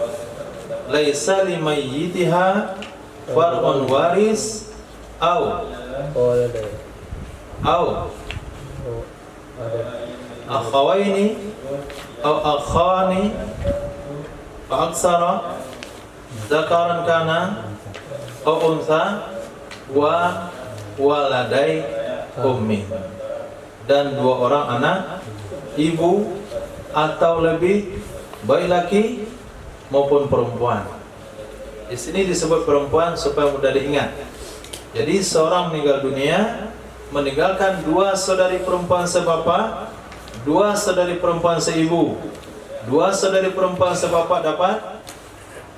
laisa limayyitiha far'un waris, au akhawaini au akhani fa aksara zakaran kana au unsa wa waladai ummi, dan dua orang anak ibu atau lebih, baik laki maupun perempuan. Di sini disebut perempuan supaya mudah diingat. Jadi seorang meninggal dunia meninggalkan dua saudari perempuan sebapak, dua saudari perempuan seibu, dua saudari perempuan sebapak dapat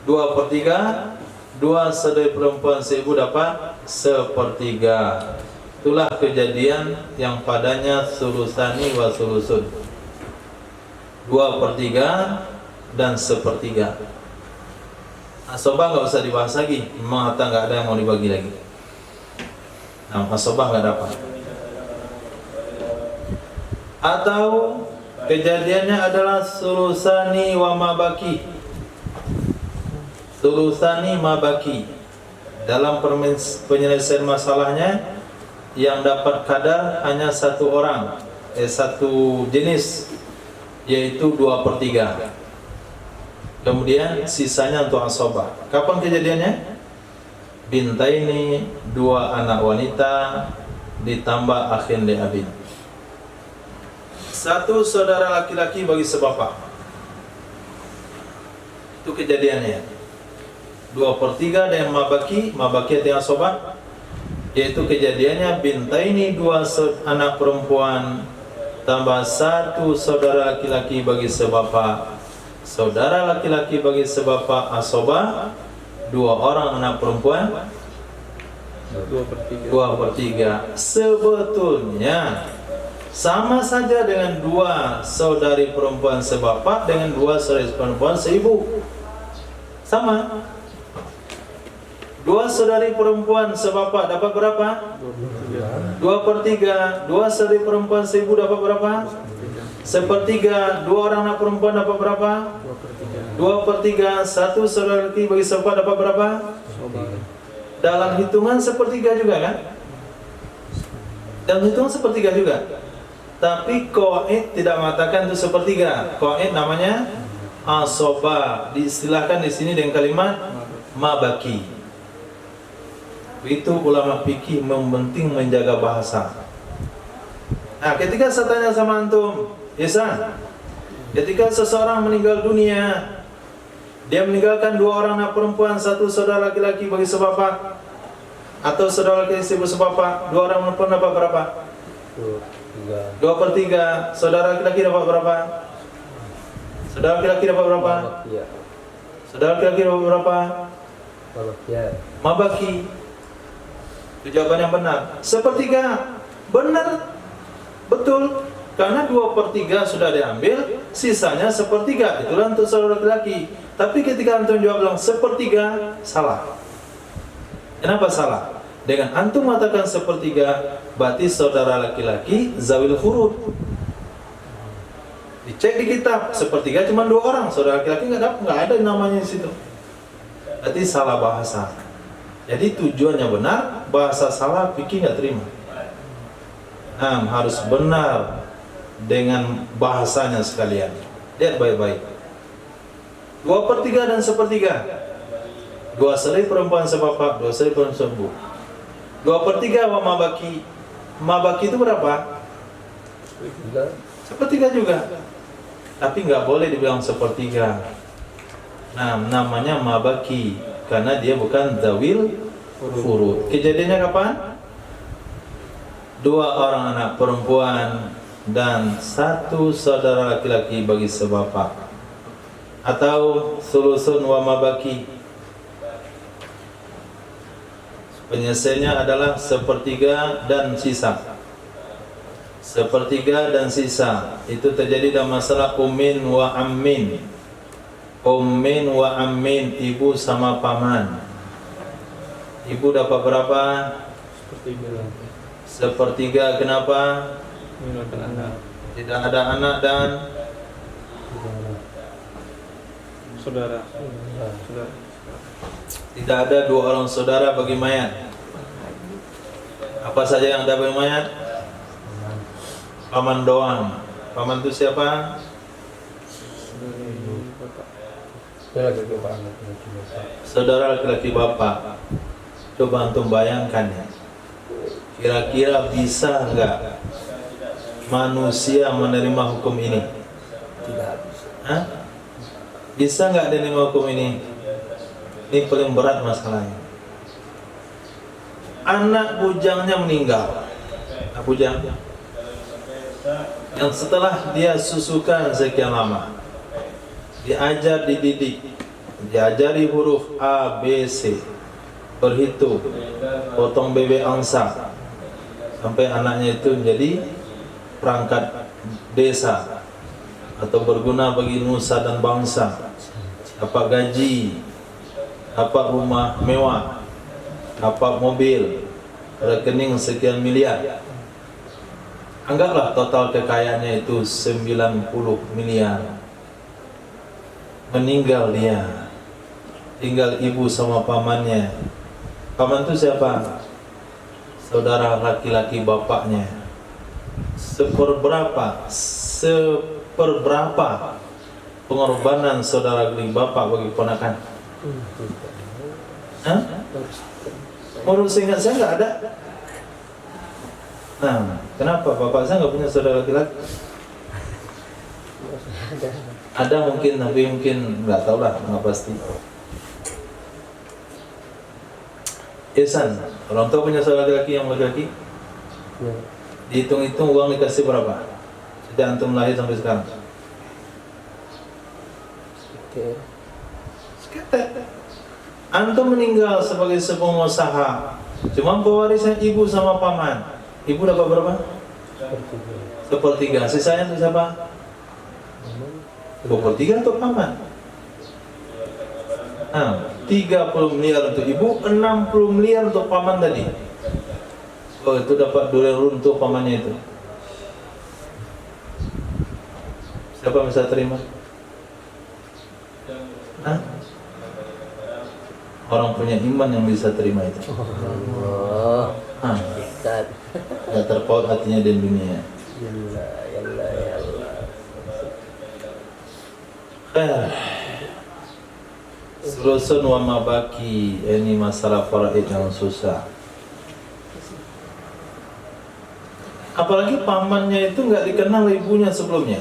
2/3, dua saudari perempuan seibu dapat 1/3. Itulah kejadian yang padanya sulusani wa sulusun, 2/3 dan 1/3. Asobah nggak usah dibahas lagi, memang harta nggak ada yang mau dibagi lagi. Nah, asobah nggak dapat. Atau kejadiannya adalah sulusani wa mabaki. Sulusani mabaki. Dalam penyelesaian masalahnya, yang dapat kadar hanya satu orang, satu jenis, yaitu 2/3. Kemudian sisanya untuk asobah. Kapan kejadiannya? Bintaini, dua anak wanita ditambah akhin li abin. Satu saudara laki-laki bagi sebapak. Itu kejadiannya. 2/3 dan mabaki dengan asobah, yaitu kejadiannya bintaini, dua anak perempuan tambah satu saudara laki-laki bagi sebapak. Saudara laki-laki bagi sebapak asobah, dua orang anak perempuan 2/3. Sebetulnya sama saja dengan dua saudari perempuan sebapak dengan dua saudari perempuan seibu. Sama. Dua saudari perempuan sebapak dapat berapa? 2/3. Dua saudari perempuan seibu dapat berapa? 1/3. Dua orang anak perempuan dapat berapa? 2/3. Satu saudara laki bagi sebapak dapat berapa? Dalam hitungan 1/3 juga kan? Dalam hitungan 1/3 juga. Tapi qawaid tidak mengatakan itu 1/3. Qawaid namanya asobah. Diistilahkan di sini dengan kalimat mabaki. Itu ulama fikih mementing menjaga bahasa. Nah, ketika saya tanya sama antum, Ihsan, ketika seseorang meninggal dunia, dia meninggalkan dua orang anak perempuan, satu saudara laki-laki bagi sebapak, atau saudara laki-laki seibu sebapak, dua orang perempuan dapat berapa? 2/3. Saudara laki-laki dapat berapa? Saudara laki-laki dapat berapa? Saudara laki-laki dapat berapa? Mabaki. Itu jawaban yang benar. 1/3 benar, betul. Karena 2/3 sudah diambil, sisanya 1/3. Itulah untuk saudara laki-laki. Tapi ketika antum jawab bilang 1/3, salah. Kenapa salah? Dengan antum mengatakan 1/3, berarti saudara laki-laki zawil furud. Dicek di kitab, 1/3 cuma 2 orang, saudara laki-laki nggak ada namanya di situ. Berarti salah bahasa. Jadi tujuannya benar, bahasa salah fikih nggak terima. Nah, harus benar dengan bahasanya sekalian. Lihat baik-baik. 2/3 dan 1/3. Dua saudari perempuan sebapak, dua saudari perempuan seibu. 2/3 wa mabaki. Mabaki itu berapa? 1/3 juga. Tapi nggak boleh dibilang 1/3. Nah, namanya mabaki karena dia bukan zawil furud. Kejadiannya kapan? 2 orang anak perempuan dan 1 saudara laki-laki bagi sebapak, atau sulusun wa mabaki. Penyelesaiannya adalah sepertiga dan sisa. Sepertiga dan sisa itu terjadi dalam masalah ummin wa ammin. Ummin wa ammin, ibu sama paman. Ibu dapat berapa? Sepertiga. Sepertiga. Kenapa? Meninggalkan anak. Tidak ada anak dan Saudara. tidak ada dua orang saudara bagi mayat. Apa saja yang ada bagi mayat? Paman doang. Paman itu siapa? Saudara laki-laki bapak. Coba antum bayangkan ya. Kira-kira bisa enggak manusia menerima hukum ini? Tidak bisa. Hah? Bisa enggak menerima hukum ini? Ini paling berat masalahnya. Anak bujangnya meninggal. Anak bujang yang setelah dia susukan sekian lama, diajar, dididik, diajari huruf A, B, C, berhitung, potong bebek angsa, sampai anaknya itu menjadi perangkat desa atau berguna bagi nusa dan bangsa, dapat gaji, dapat rumah mewah, dapat mobil, rekening sekian miliar. Anggaplah total kekayaannya itu 90 miliar. Meninggal dia, tinggal ibu sama pamannya. Paman itu siapa? Saudara laki-laki bapaknya. Seperberapa pengorbanan saudara laki bapak bagi ponakan? Hah? Menurut seingat saya nggak ada. Nah, kenapa bapak saya nggak punya saudara laki-laki? Ada mungkin, tapi mungkin nggak tahu lah, nggak pasti. Ihsan, orang tua punya saudara laki-laki yang laki-laki? Dihitung-hitung uang dikasih berapa? Sejak antum lahir sampai sekarang? Seketek. Antum meninggal sebagai sebuah pengusaha, cuma pewarisan ibu sama paman. Ibu dapat berapa? Sepertiga. Sisanya untuk siapa? 2/3 untuk paman. 30 miliar untuk ibu, 60 miliar untuk paman tadi. Oh, itu dapat 2 untuk pamannya itu. Siapa bisa terima? Hah? Orang punya iman yang bisa terima itu. Allah. Ustaz. Tidak terpaut hatinya di dunia. Ya Allah. Sulusun wa mabaki. Ini masalah faraid yang susah. Apalagi pamannya itu nggak dikenal ibunya sebelumnya.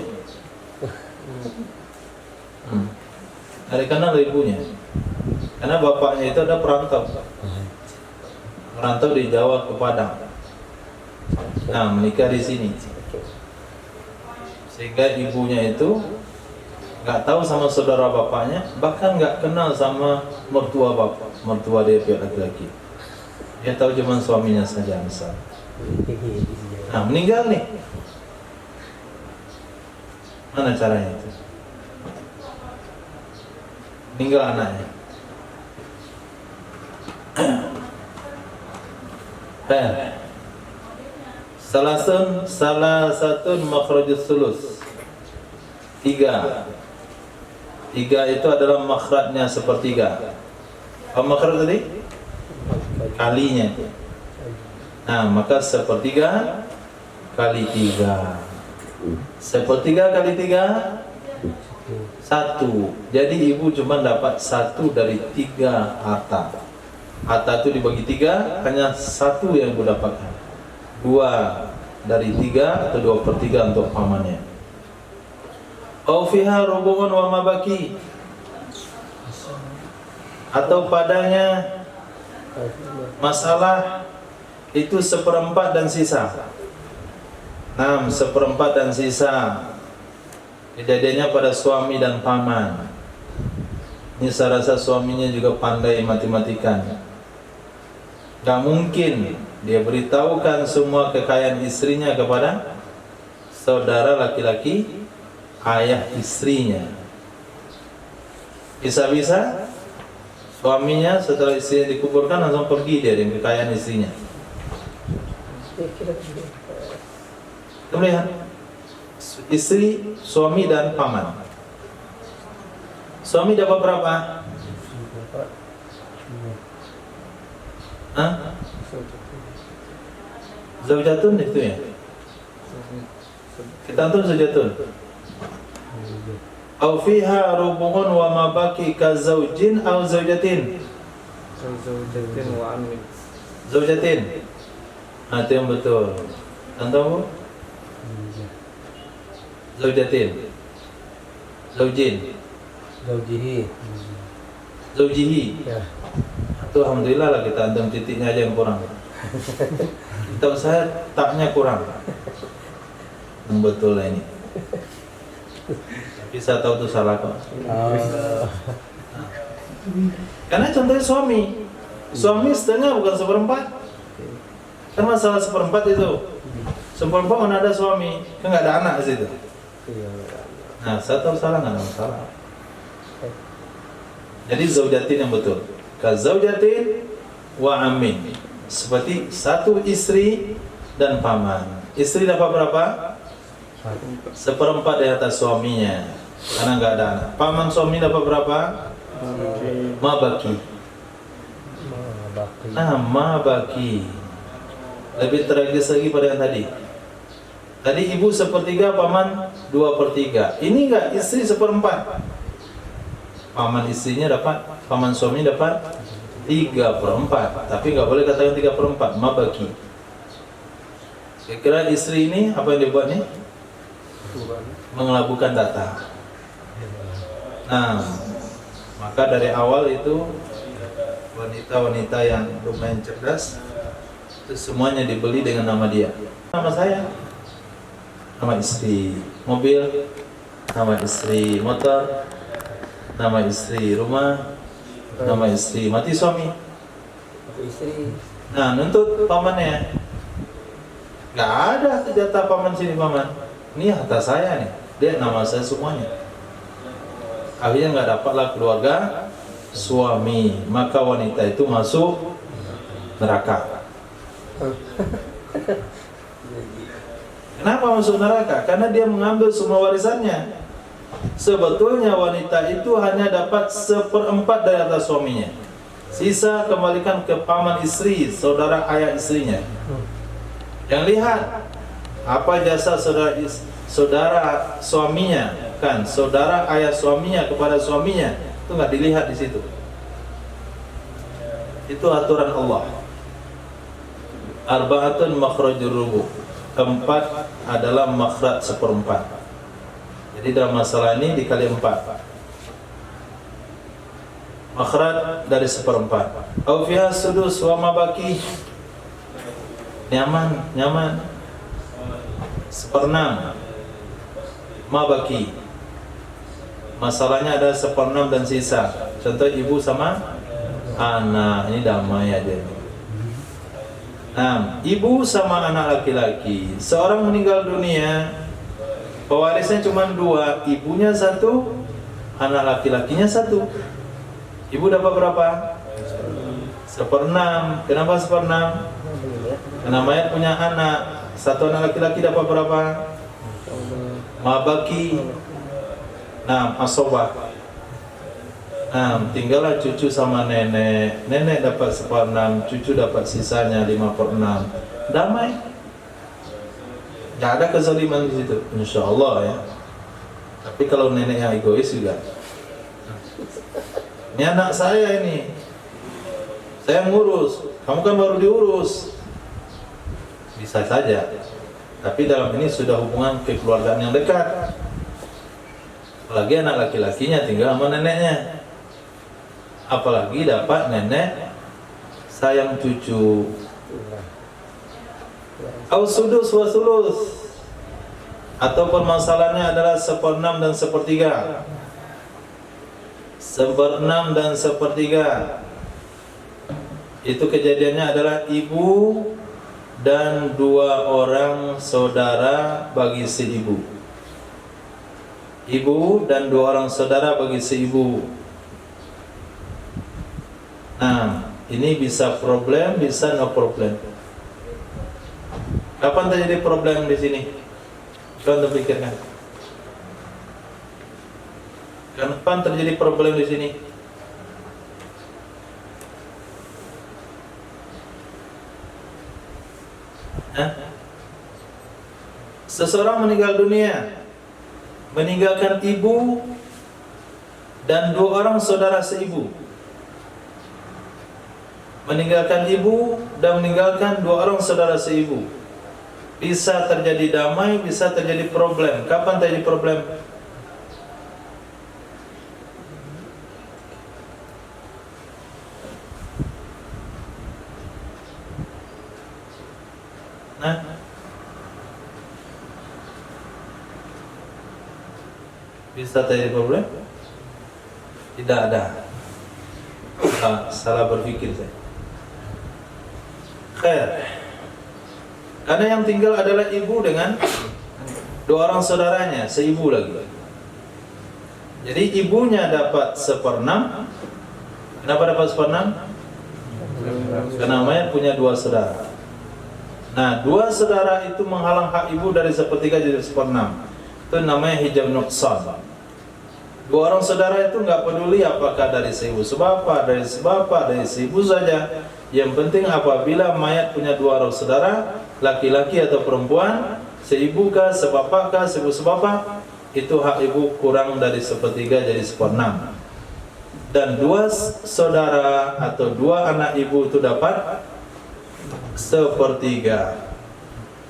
Nggak dikenal ibunya. Karena bapaknya itu ada perantau. Merantau di Jawa ke Padang. Nah, menikah di sini. Sehingga ibunya itu nggak tahu sama saudara bapaknya, bahkan nggak kenal sama mertua bapak, mertua dia pihak laki-laki. Dia tahu cuma suaminya saja misal. Nah, meninggal nih. Mana caranya itu? Meninggal anaknya. Salah satu makhrajus sulus. 3 itu adalah makhrajnya sepertiga. Apa makhraj tadi? Kalinya. Nah, maka sepertiga kali 3. Sepertiga kali 3 1. Jadi ibu cuma dapat 1 dari 3 harta. Harta itu dibagi 3, hanya 1 yang ibu dapatkan. 2 dari 3 atau 2/3 untuk pamannya. Au fiha rubungun wa mabaki, atau padanya masalah itu 1/4 dan sisa. 1/4 dan sisa. Kejadiannya pada suami dan paman. Ini saya rasa suaminya juga pandai matematikan. Gak mungkin dia beritahukan semua kekayaan istrinya kepada saudara laki-laki ayah istrinya. Bisa-bisa suaminya setelah istrinya dikuburkan langsung pergi dia dengan kekayaan istrinya. Kita melihat istri, suami dan paman. Suami dapat berapa? Hah? Zaujatun itu ya? Kita antum zaujatun. Au fiha rubu'un wa ma baki ka zaujin au zaujatin. Zaujatin wa amin. Zaujatin. Nah, itu yang betul. Antum? Zaujatin. Zaujin. Zaujihi. Zaujihi. Ya. Itu alhamdulillah lah kita antum titiknya aja yang kurang. Kitab saya taknya kurang. Betul lah ini. Tapi saya tahu itu salah kok. Karena contohnya suami. Suami setengah bukan seperempat. Kan masalah seperempat itu. Seperempat mana ada suami, kan nggak ada anak di situ. Nah, saya tahu salah nggak ada masalah. Jadi zaujatin yang betul. Kazaujatin wa amin. Seperti satu istri dan paman. Istri dapat berapa? Seperempat di atas suaminya, karena nggak ada anak. Paman suami dapat berapa? Mabaki. Mabaki. Lebih tragis lagi pada yang tadi. Tadi ibu sepertiga, paman 2/3. Ini enggak, istri seperempat. Paman istrinya dapat, paman suami dapat 3/4. Tapi nggak boleh katakan 3/4. Mabaki. Kira-kira istri ini apa yang dia buat nih? Mengelabukan data. Nah, maka dari awal itu wanita-wanita yang lumayan cerdas itu semuanya dibeli dengan nama dia. Nama saya, nama istri mobil, nama istri motor, nama istri rumah, nama istri mati suami. Istri. Nah, nuntut pamannya. Gak ada jatah paman sini paman. Ini harta saya nih, dia nama saya semuanya. Akhirnya nggak dapatlah keluarga suami, maka wanita itu masuk neraka. Kenapa masuk neraka? Karena dia mengambil semua warisannya. Sebetulnya wanita itu hanya dapat 1/4 dari atas suaminya. Sisa kembalikan ke paman istri, saudara ayah istrinya. Yang lihat apa jasa saudara suaminya, kan? Saudara ayah suaminya kepada suaminya itu nggak dilihat di situ. Itu aturan Allah. Arba'atun makhrajur rubu. 4 adalah makhraj 1/4. Jadi dalam masalah ini dikali 4. Makhraj dari 1/4. Au fiha sudus wa mabaki. Nyaman. 1/6 mabaki. Masalahnya ada 1/6 dan sisa. Contoh ibu sama anak, ini damai aja. Nah, ibu sama anak laki-laki, seorang meninggal dunia, pewarisnya cuma 2, ibunya 1, anak laki-lakinya 1. Ibu dapat berapa? 1/6. Kenapa 1/6? Karena mayat punya anak. 1 anak laki-laki dapat berapa? Mabaki. Nah, asobah. Nah, tinggallah cucu sama nenek. Nenek dapat 1/6, cucu dapat sisanya 5/6. Damai. Gak ada kezaliman di situ, insya Allah ya. Tapi kalau neneknya egois juga. Ini anak saya ini, saya ngurus. Kamu kan baru diurus. Bisa saja. Tapi dalam ini sudah hubungan kekeluargaan yang dekat. Apalagi anak laki-lakinya tinggal sama neneknya. Apalagi dapat nenek sayang cucu. Au sudus wa sulus. Ataupun masalahnya adalah 1/6 dan 1/3. 1/6 dan 1/3. Itu kejadiannya adalah ibu dan 2 orang saudara bagi si ibu. Ibu dan 2 orang saudara bagi si ibu. Nah, ini bisa problem, bisa no problem. Kapan terjadi problem di sini? Kalian terpikirkan. Kapan terjadi problem di sini? Seseorang meninggal dunia, meninggalkan ibu dan 2 orang saudara seibu. Meninggalkan ibu dan meninggalkan 2 orang saudara seibu. Bisa terjadi damai, bisa terjadi problem. Kapan terjadi problem? Nah, bisa terjadi problem? Tidak ada. Salah berpikir saya. Khair. Karena yang tinggal adalah ibu dengan 2 orang saudaranya, seibu lagi. Jadi ibunya dapat 1/6. Kenapa dapat 1/6? Karena mayat punya 2 saudara. Nah, 2 saudara itu menghalang hak ibu dari 1/3 jadi 1/6. Itu namanya hijab nuqsan. 2 orang saudara itu nggak peduli apakah dari seibu sebapak, dari sebapak, dari seibu saja. Yang penting apabila mayat punya 2 orang saudara, laki-laki atau perempuan, seibu kah, sebapak kah, seibu sebapak, itu hak ibu kurang dari 1/3 jadi 1/6. Dan 2 saudara atau 2 anak ibu itu dapat 1/3.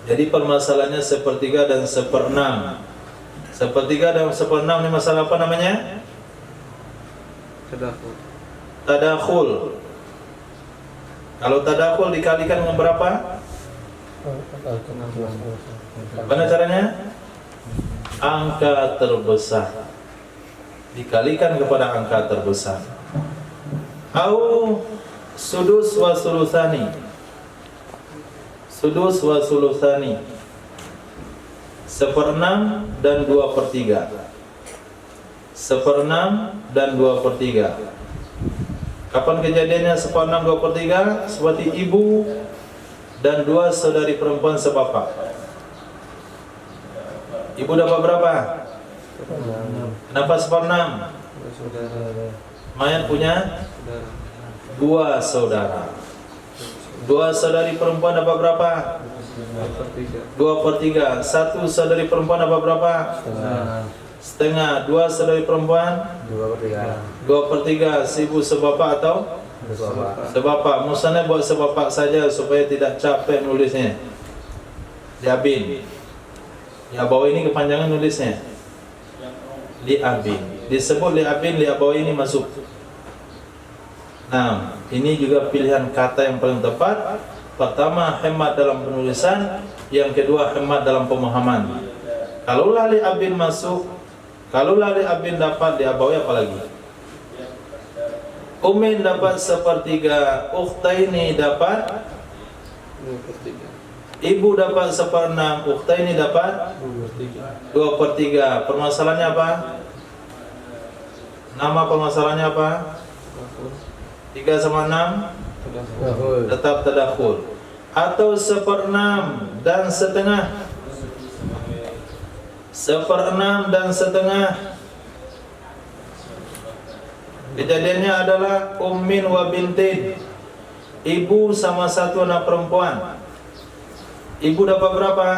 Jadi permasalahannya 1/3 dan 1/6. 1/3 dan 1/6 ini masalah apa namanya? Tadakhul. Kalau tadakhul dikalikan dengan berapa? Bagaimana caranya? Angka terbesar dikalikan kepada angka terbesar. Au sudus wa sulusani. Sudus wa sulusani. 1/6 dan 2/3. 1/6 dan 2/3. Kapan kejadiannya 1/6 2/3? Seperti ibu dan 2 saudari perempuan sebapak. Ibu dapat berapa? Kenapa 1/6? Mayat punya 2 saudara. 2 saudari perempuan dapat berapa? 2/3. 1 saudari perempuan dapat berapa? Setengah. 2 saudari perempuan 2/3. Seibu sebapak atau sebapak. Musanya buat sebapak saja supaya tidak capek nulisnya. Liabin. Ya bawah ini kepanjangan nulisnya. Liabin. Disebut liabin, liabawah ini masuk. Nah, ini juga pilihan kata yang paling tepat. Pertama, hemat dalam penulisan. Yang kedua, hemat dalam pemahaman. Kalau lali abin masuk, kalau lali abin dapat, diabawi apalagi? Umin dapat 1/3, ukhtaini dapat 2/3. Ibu dapat 1/6, ukhtaini dapat 2/3. Permasalahannya apa? Nama permasalahannya apa? 3 sama 6 tetap tadakhul. Atau 1/6 dan setengah. 1/6 dan setengah. Kejadiannya adalah ummin wa bintin. Ibu sama 1 anak perempuan. Ibu dapat berapa?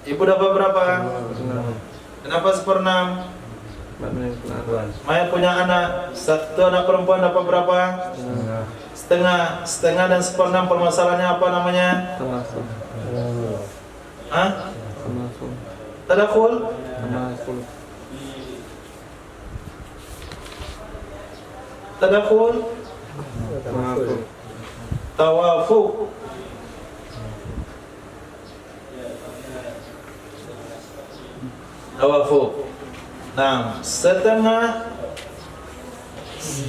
Ibu dapat berapa? Kenapa 1/6? Mayat punya anak, 1 anak perempuan dapat berapa? Setengah. Setengah dan 1/6 permasalahannya apa namanya? Hah? Tadakhul? Tadakhul? Tawafuq. Tawafuq. Nah, setengah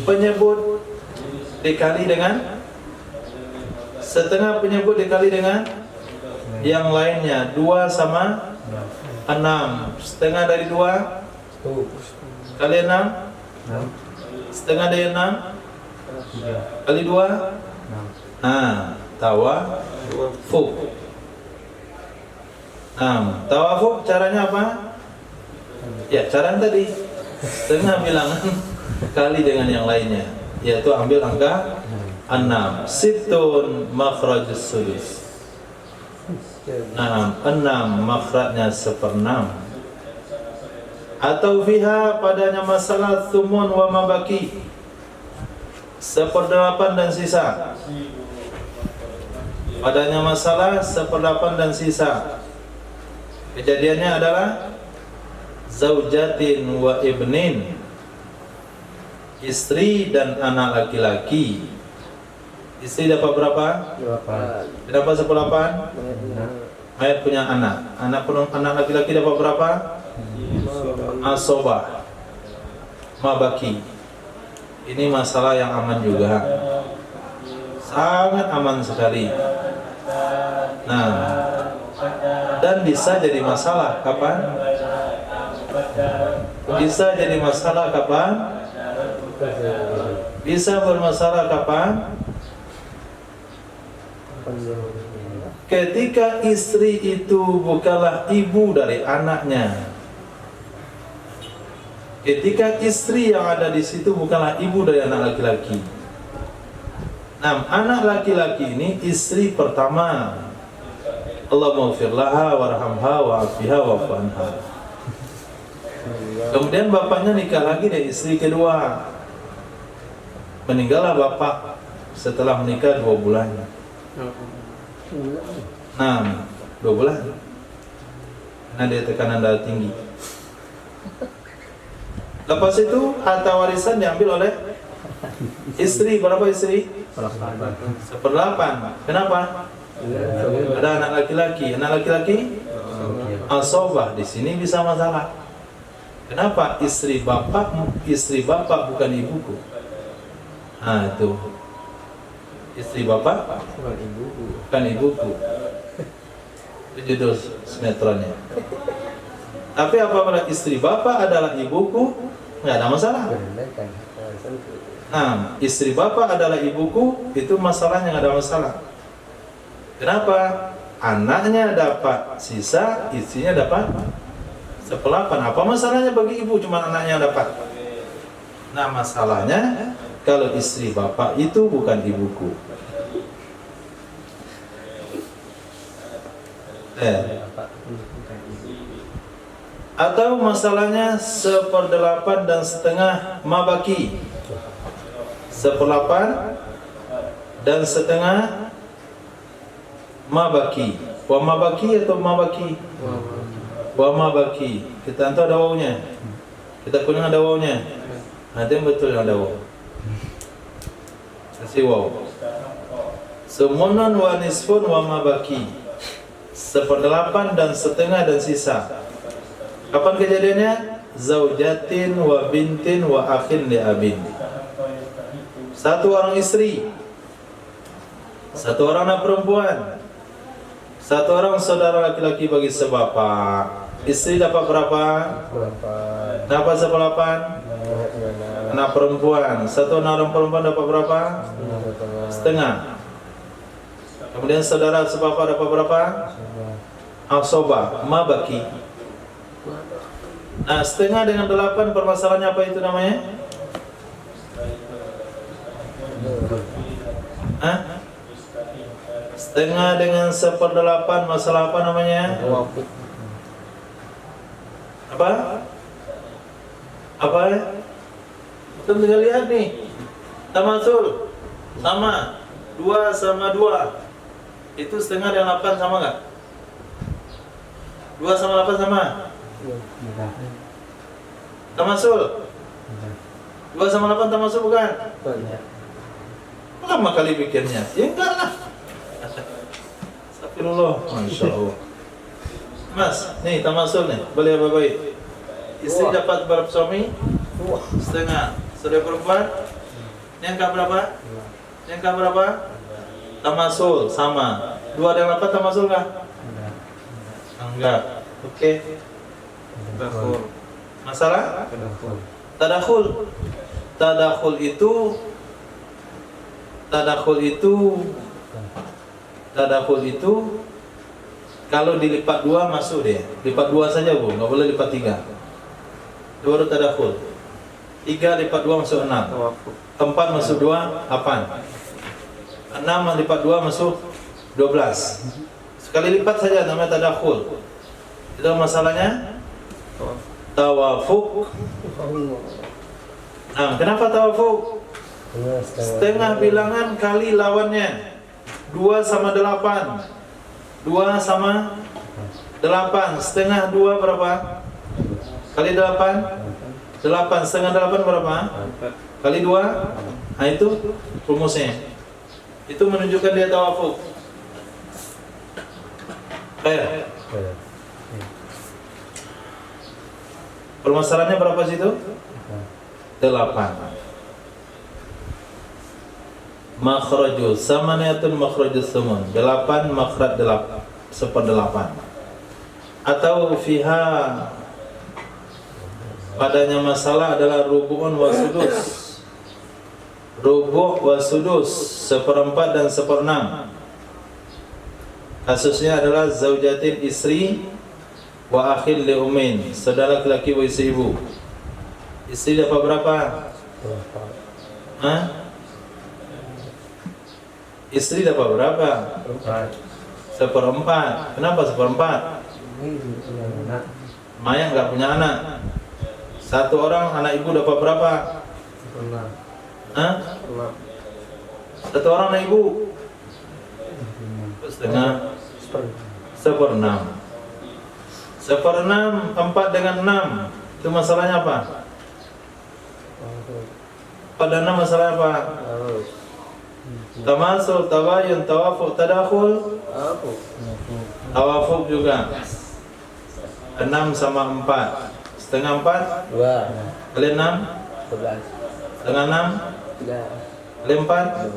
penyebut dikali dengan setengah penyebut dikali dengan yang lainnya. 2 sama 6. Setengah dari 2 Tuh. kali 6. 6. Setengah dari 6 3. kali 2. 6. Nah, tawafuk. Nah, tawafuk caranya apa? Ya, cara tadi setengah bilangan kali dengan yang lainnya, yaitu ambil angka 6. Situn makhrajus sudus. Nah, 6 makhrajnya 1/6. Atau fiha padanya masalah thumun wa mabaki, 1/8 dan sisa. Padanya masalah 1/8 dan sisa. Kejadiannya adalah zaujatin wa ibnin, istri dan anak laki-laki. Istri dapat berapa? 8. Kenapa 1/8? Mayat punya anak. Anak laki-laki dapat berapa? Asobah, mabaki. Ini masalah yang aman juga, sangat aman sekali. Nah, dan bisa jadi masalah kapan? Bisa jadi masalah kapan? Bisa bermasalah kapan? Ketika istri itu bukanlah ibu dari anaknya. Ketika istri yang ada di situ bukanlah ibu dari anak laki-laki. Nah, anak laki-laki ini istri pertama. Allahumma ighfir laha warhamha wa'afiha wa'fu anha. Kemudian bapaknya nikah lagi dengan istri kedua. Meninggallah bapak setelah menikah 2 bulan. Nah, 2 bulan. Nah, dia tekanan darah tinggi. Lepas itu harta warisan diambil oleh istri. Berapa istri? 1/8. Kenapa? Ada anak laki-laki. Anak laki-laki asobah. Di sini bisa masalah. Kenapa? Istri bapak bukan ibuku. Nah, itu. Istri bapak bukan ibuku. Itu judul sinetronnya. Tapi apabila istri bapak adalah ibuku, nggak ada masalah. Nah, istri bapak adalah ibuku, itu masalahnya nggak ada masalah. Kenapa? Anaknya dapat sisa, istrinya dapat 1/8. Apa masalahnya bagi ibu cuma anaknya yang dapat? Nah, masalahnya kalau istri bapak itu bukan ibuku. Atau masalahnya 1/8 dan setengah mabaki. 1/8 dan setengah mabaki. Wa mabaki atau mabaki? Wa mabaki. Kita antar ada wawunya. Kita kuning ada wawunya. Nanti yang betul yang ada waw. Kasih waw. Semunan wa nisfun wa mabaki. 1/8 dan setengah dan sisa. Kapan kejadiannya? Zaujatin wa bintin wa akhin li abin. 1 orang istri, 1 orang anak perempuan, 1 orang saudara laki-laki bagi sebapak. Istri dapat berapa? 8. Dapat 1/8. Anak perempuan, 1 anak perempuan dapat berapa? Setengah. Kemudian saudara sebapak dapat berapa? Asobah, mabaki. Nah, setengah dengan 8 permasalahannya apa itu namanya? Hah? Setengah dengan 1/8 masalah apa namanya? Apa? Apa ya? Kita tinggal lihat nih. Tamasul sama 2 sama 2. Itu setengah dengan 8 sama nggak? 2 sama 8 sama? Tamasul 2 sama 8 tamasul bukan? Lama kali pikirnya. Ya enggak lah. Astagfirullah. Masya Allah. Mas, nih tamasul nih. Boleh baik-baik. Istri dapat berapa suami? Setengah. Saudara perempuan? Ini angka berapa? Yang ke berapa? Tamasul, sama. 2 dengan 8 tamasul kah? Enggak. Oke. Tadakhul. Masalah? Tadakhul. Tadakhul itu kalau dilipat 2 masuk dia. Lipat 2 saja, Bu, enggak boleh lipat 3. Itu baru tadakhul. 3 lipat 2 masuk 6. 4 masuk 2, 8. 6 lipat 2 masuk 12. Sekali lipat saja namanya tadakhul. Itu masalahnya tawafuk. Nah, kenapa tawafuk? Setengah bilangan kali lawannya. 2 sama 8. 2 sama 8. Setengah 2 berapa? Kali 8? 8. Setengah 8 berapa? Kali 2? Nah, itu rumusnya. Itu menunjukkan dia tawafuk. Baik. Permasalahannya berapa situ? 8. Makhraju samaniyatun makhrajus sumun. 8 makhraj 8 1/8. Atau fiha, padanya masalah adalah rubu'un wa sudus. Rubu' wa sudus, 1/4 dan 1/6. Kasusnya adalah zaujatin istri wa akhil li ummin, saudara laki-laki wa istri ibu. Istri dapat berapa? Hah? Istri dapat berapa? 1/4. Kenapa 1/4? Mayat nggak punya anak. Satu orang anak ibu dapat berapa? Hah? Satu orang anak ibu setengah 1/6. 1/6, 4 dengan 6. Itu masalahnya apa? Pada 6 masalah apa? Tamasul, tabayun, tawafuk, tadakhul. Tawafuk juga. 6 sama 4. Setengah 4? 2. Kali 6? 11. Setengah 6? 3. Kali 4?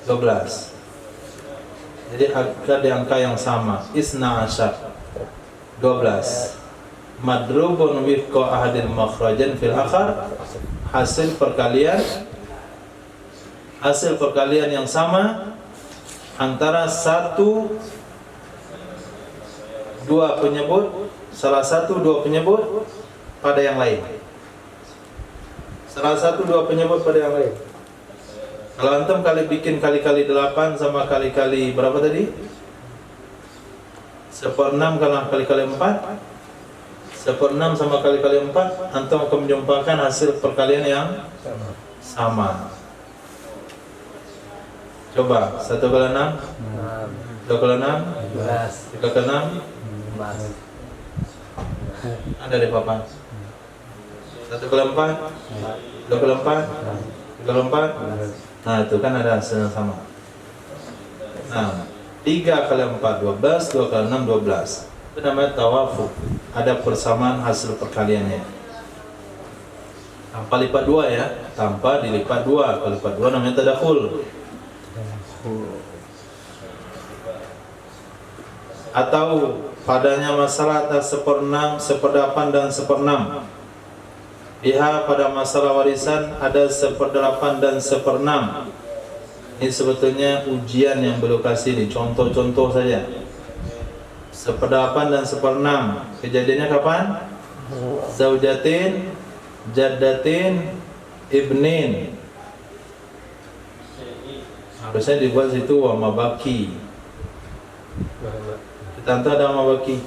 12. Jadi ada di angka yang sama. Isna asyar 12. Madrubun wifqa ahadil makhrajan fil akhar. Hasil perkalian yang sama antara 1 2 penyebut, salah satu 2 penyebut pada yang lain. Salah satu 2 penyebut pada yang lain. Kalau antum bikin kali-kali 8 sama kali-kali berapa tadi? 1/6 kali-kali 4. 1/6 sama kali-kali 4, antum akan menjumpakan hasil perkalian yang sama. Coba 1 kali 6, 2 kali 6, 3 kali 6. Ada di papan. 1 kali 4, 2 kali 4, 3 kali 4. Nah, itu kan ada hasil yang sama. Nah, 3 kali 4 12, 2 kali 6 12. Itu namanya tawafuk. Ada persamaan hasil perkaliannya. Tanpa lipat 2 ya, tanpa dilipat 2. Kalau lipat 2 namanya tadakhul. Atau padanya masalah atas 1/6, 1/8 dan 1/6. Pihak pada masalah warisan ada 1/8 dan 1/6. Ini sebetulnya ujian yang belum kasih ini, contoh-contoh saja. 1/8 dan 1/6. Kejadiannya kapan? Zaujatin, jaddatin, ibnin. Harusnya dibuat situ wa mabaki. Kita ada wa mabaki.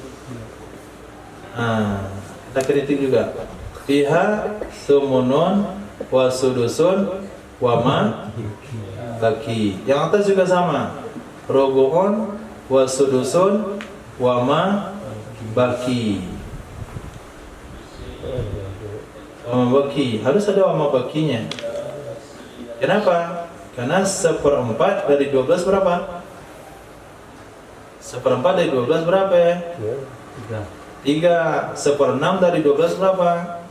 Nah, kita kritik juga. Fiha sumunun wa sudusun wa ma baki. Yang atas juga sama. Rubu'un wa sudusun wa ma baki. Wa ma baki. Harus ada wa ma bakinya. Kenapa? Karena 1/4 dari 12 berapa? 1/4 dari 12 berapa ya? 3. 1/6 dari 12 berapa?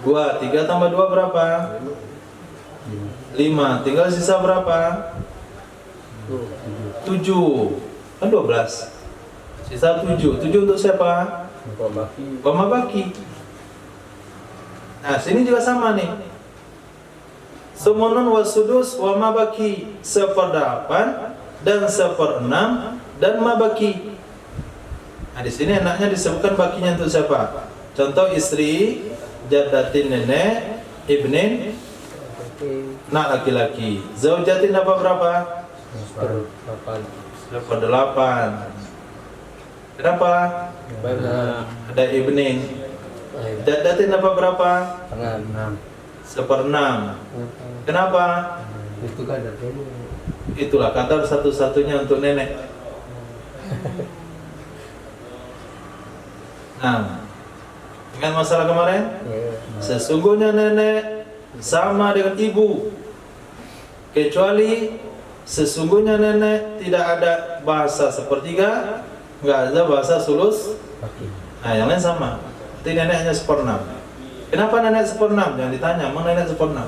2. 3 tambah 2 berapa? 5. 5. Tinggal sisa berapa? 7. Kan 12. Sisa 7. 7 untuk siapa? Wama baki. Nah, sini juga sama nih. Sumunun wasudus wama baki, 1/8 dan 1/6 dan mabaki. Nah, di sini enaknya disebutkan bakinya untuk siapa? Contoh istri, jaddatin nenek, ibnin nak laki-laki. Zaujatin dapat berapa? 8. Kenapa? Ada ibnin. Jaddatin dapat berapa? 1/6. Kenapa? Itu kadar dulu. Itulah kadar satu-satunya untuk nenek. Nah, ingat masalah kemarin? Sesungguhnya nenek sama dengan ibu, kecuali sesungguhnya nenek tidak ada bahasa sepertiga, nggak ada bahasa sulus. Nah, yang lain sama. Jadi nenek hanya 1/6. Kenapa nenek 1/6? Jangan ditanya, mana nenek 1/6.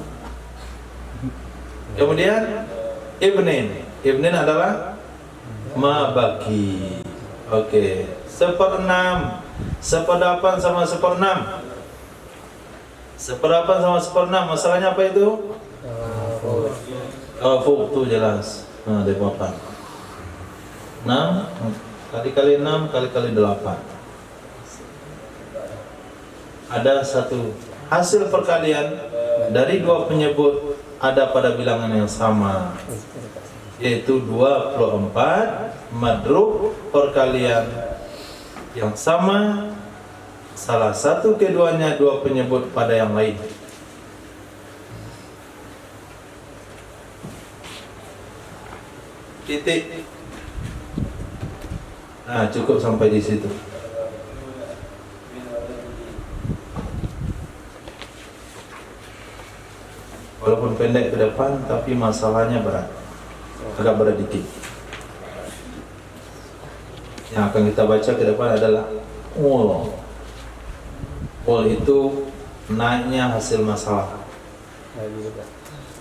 Kemudian ibnin. Ibnin adalah mabaki. Oke, 1/6. 1/8 sama 1/6. 1/8 sama 1/6. Masalahnya apa itu? Fuq tuh jelas. Nah, dipotong. 6 kali 6 kali 8. Ada satu hasil perkalian dari dua penyebut ada pada bilangan yang sama, yaitu 24 madrub perkalian yang sama, salah satu keduanya dua penyebut pada yang lain. Titik. Nah, cukup sampai di situ. Walaupun pendek ke depan, tapi masalahnya berat, agak berat dikit. Yang akan kita baca ke depan adalah ul. Ul itu naiknya hasil masalah.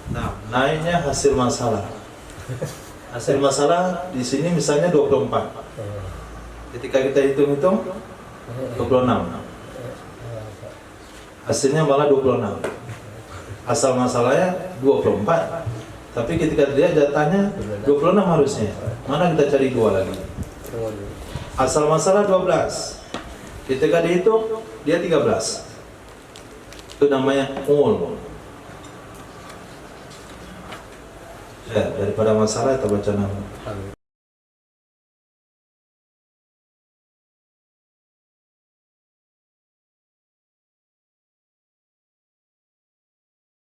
Nah, naiknya hasil masalah. Hasil masalah di sini misalnya 24. Ketika kita hitung-hitung 26. Hasilnya malah 26. Asal masalahnya 24. Tapi ketika dia jatahnya 26 harusnya. Mana kita cari 2 lagi? Asal masalah 12. Ketika dihitung dia 13. Itu namanya ul. Ya, daripada masalah kita baca nama.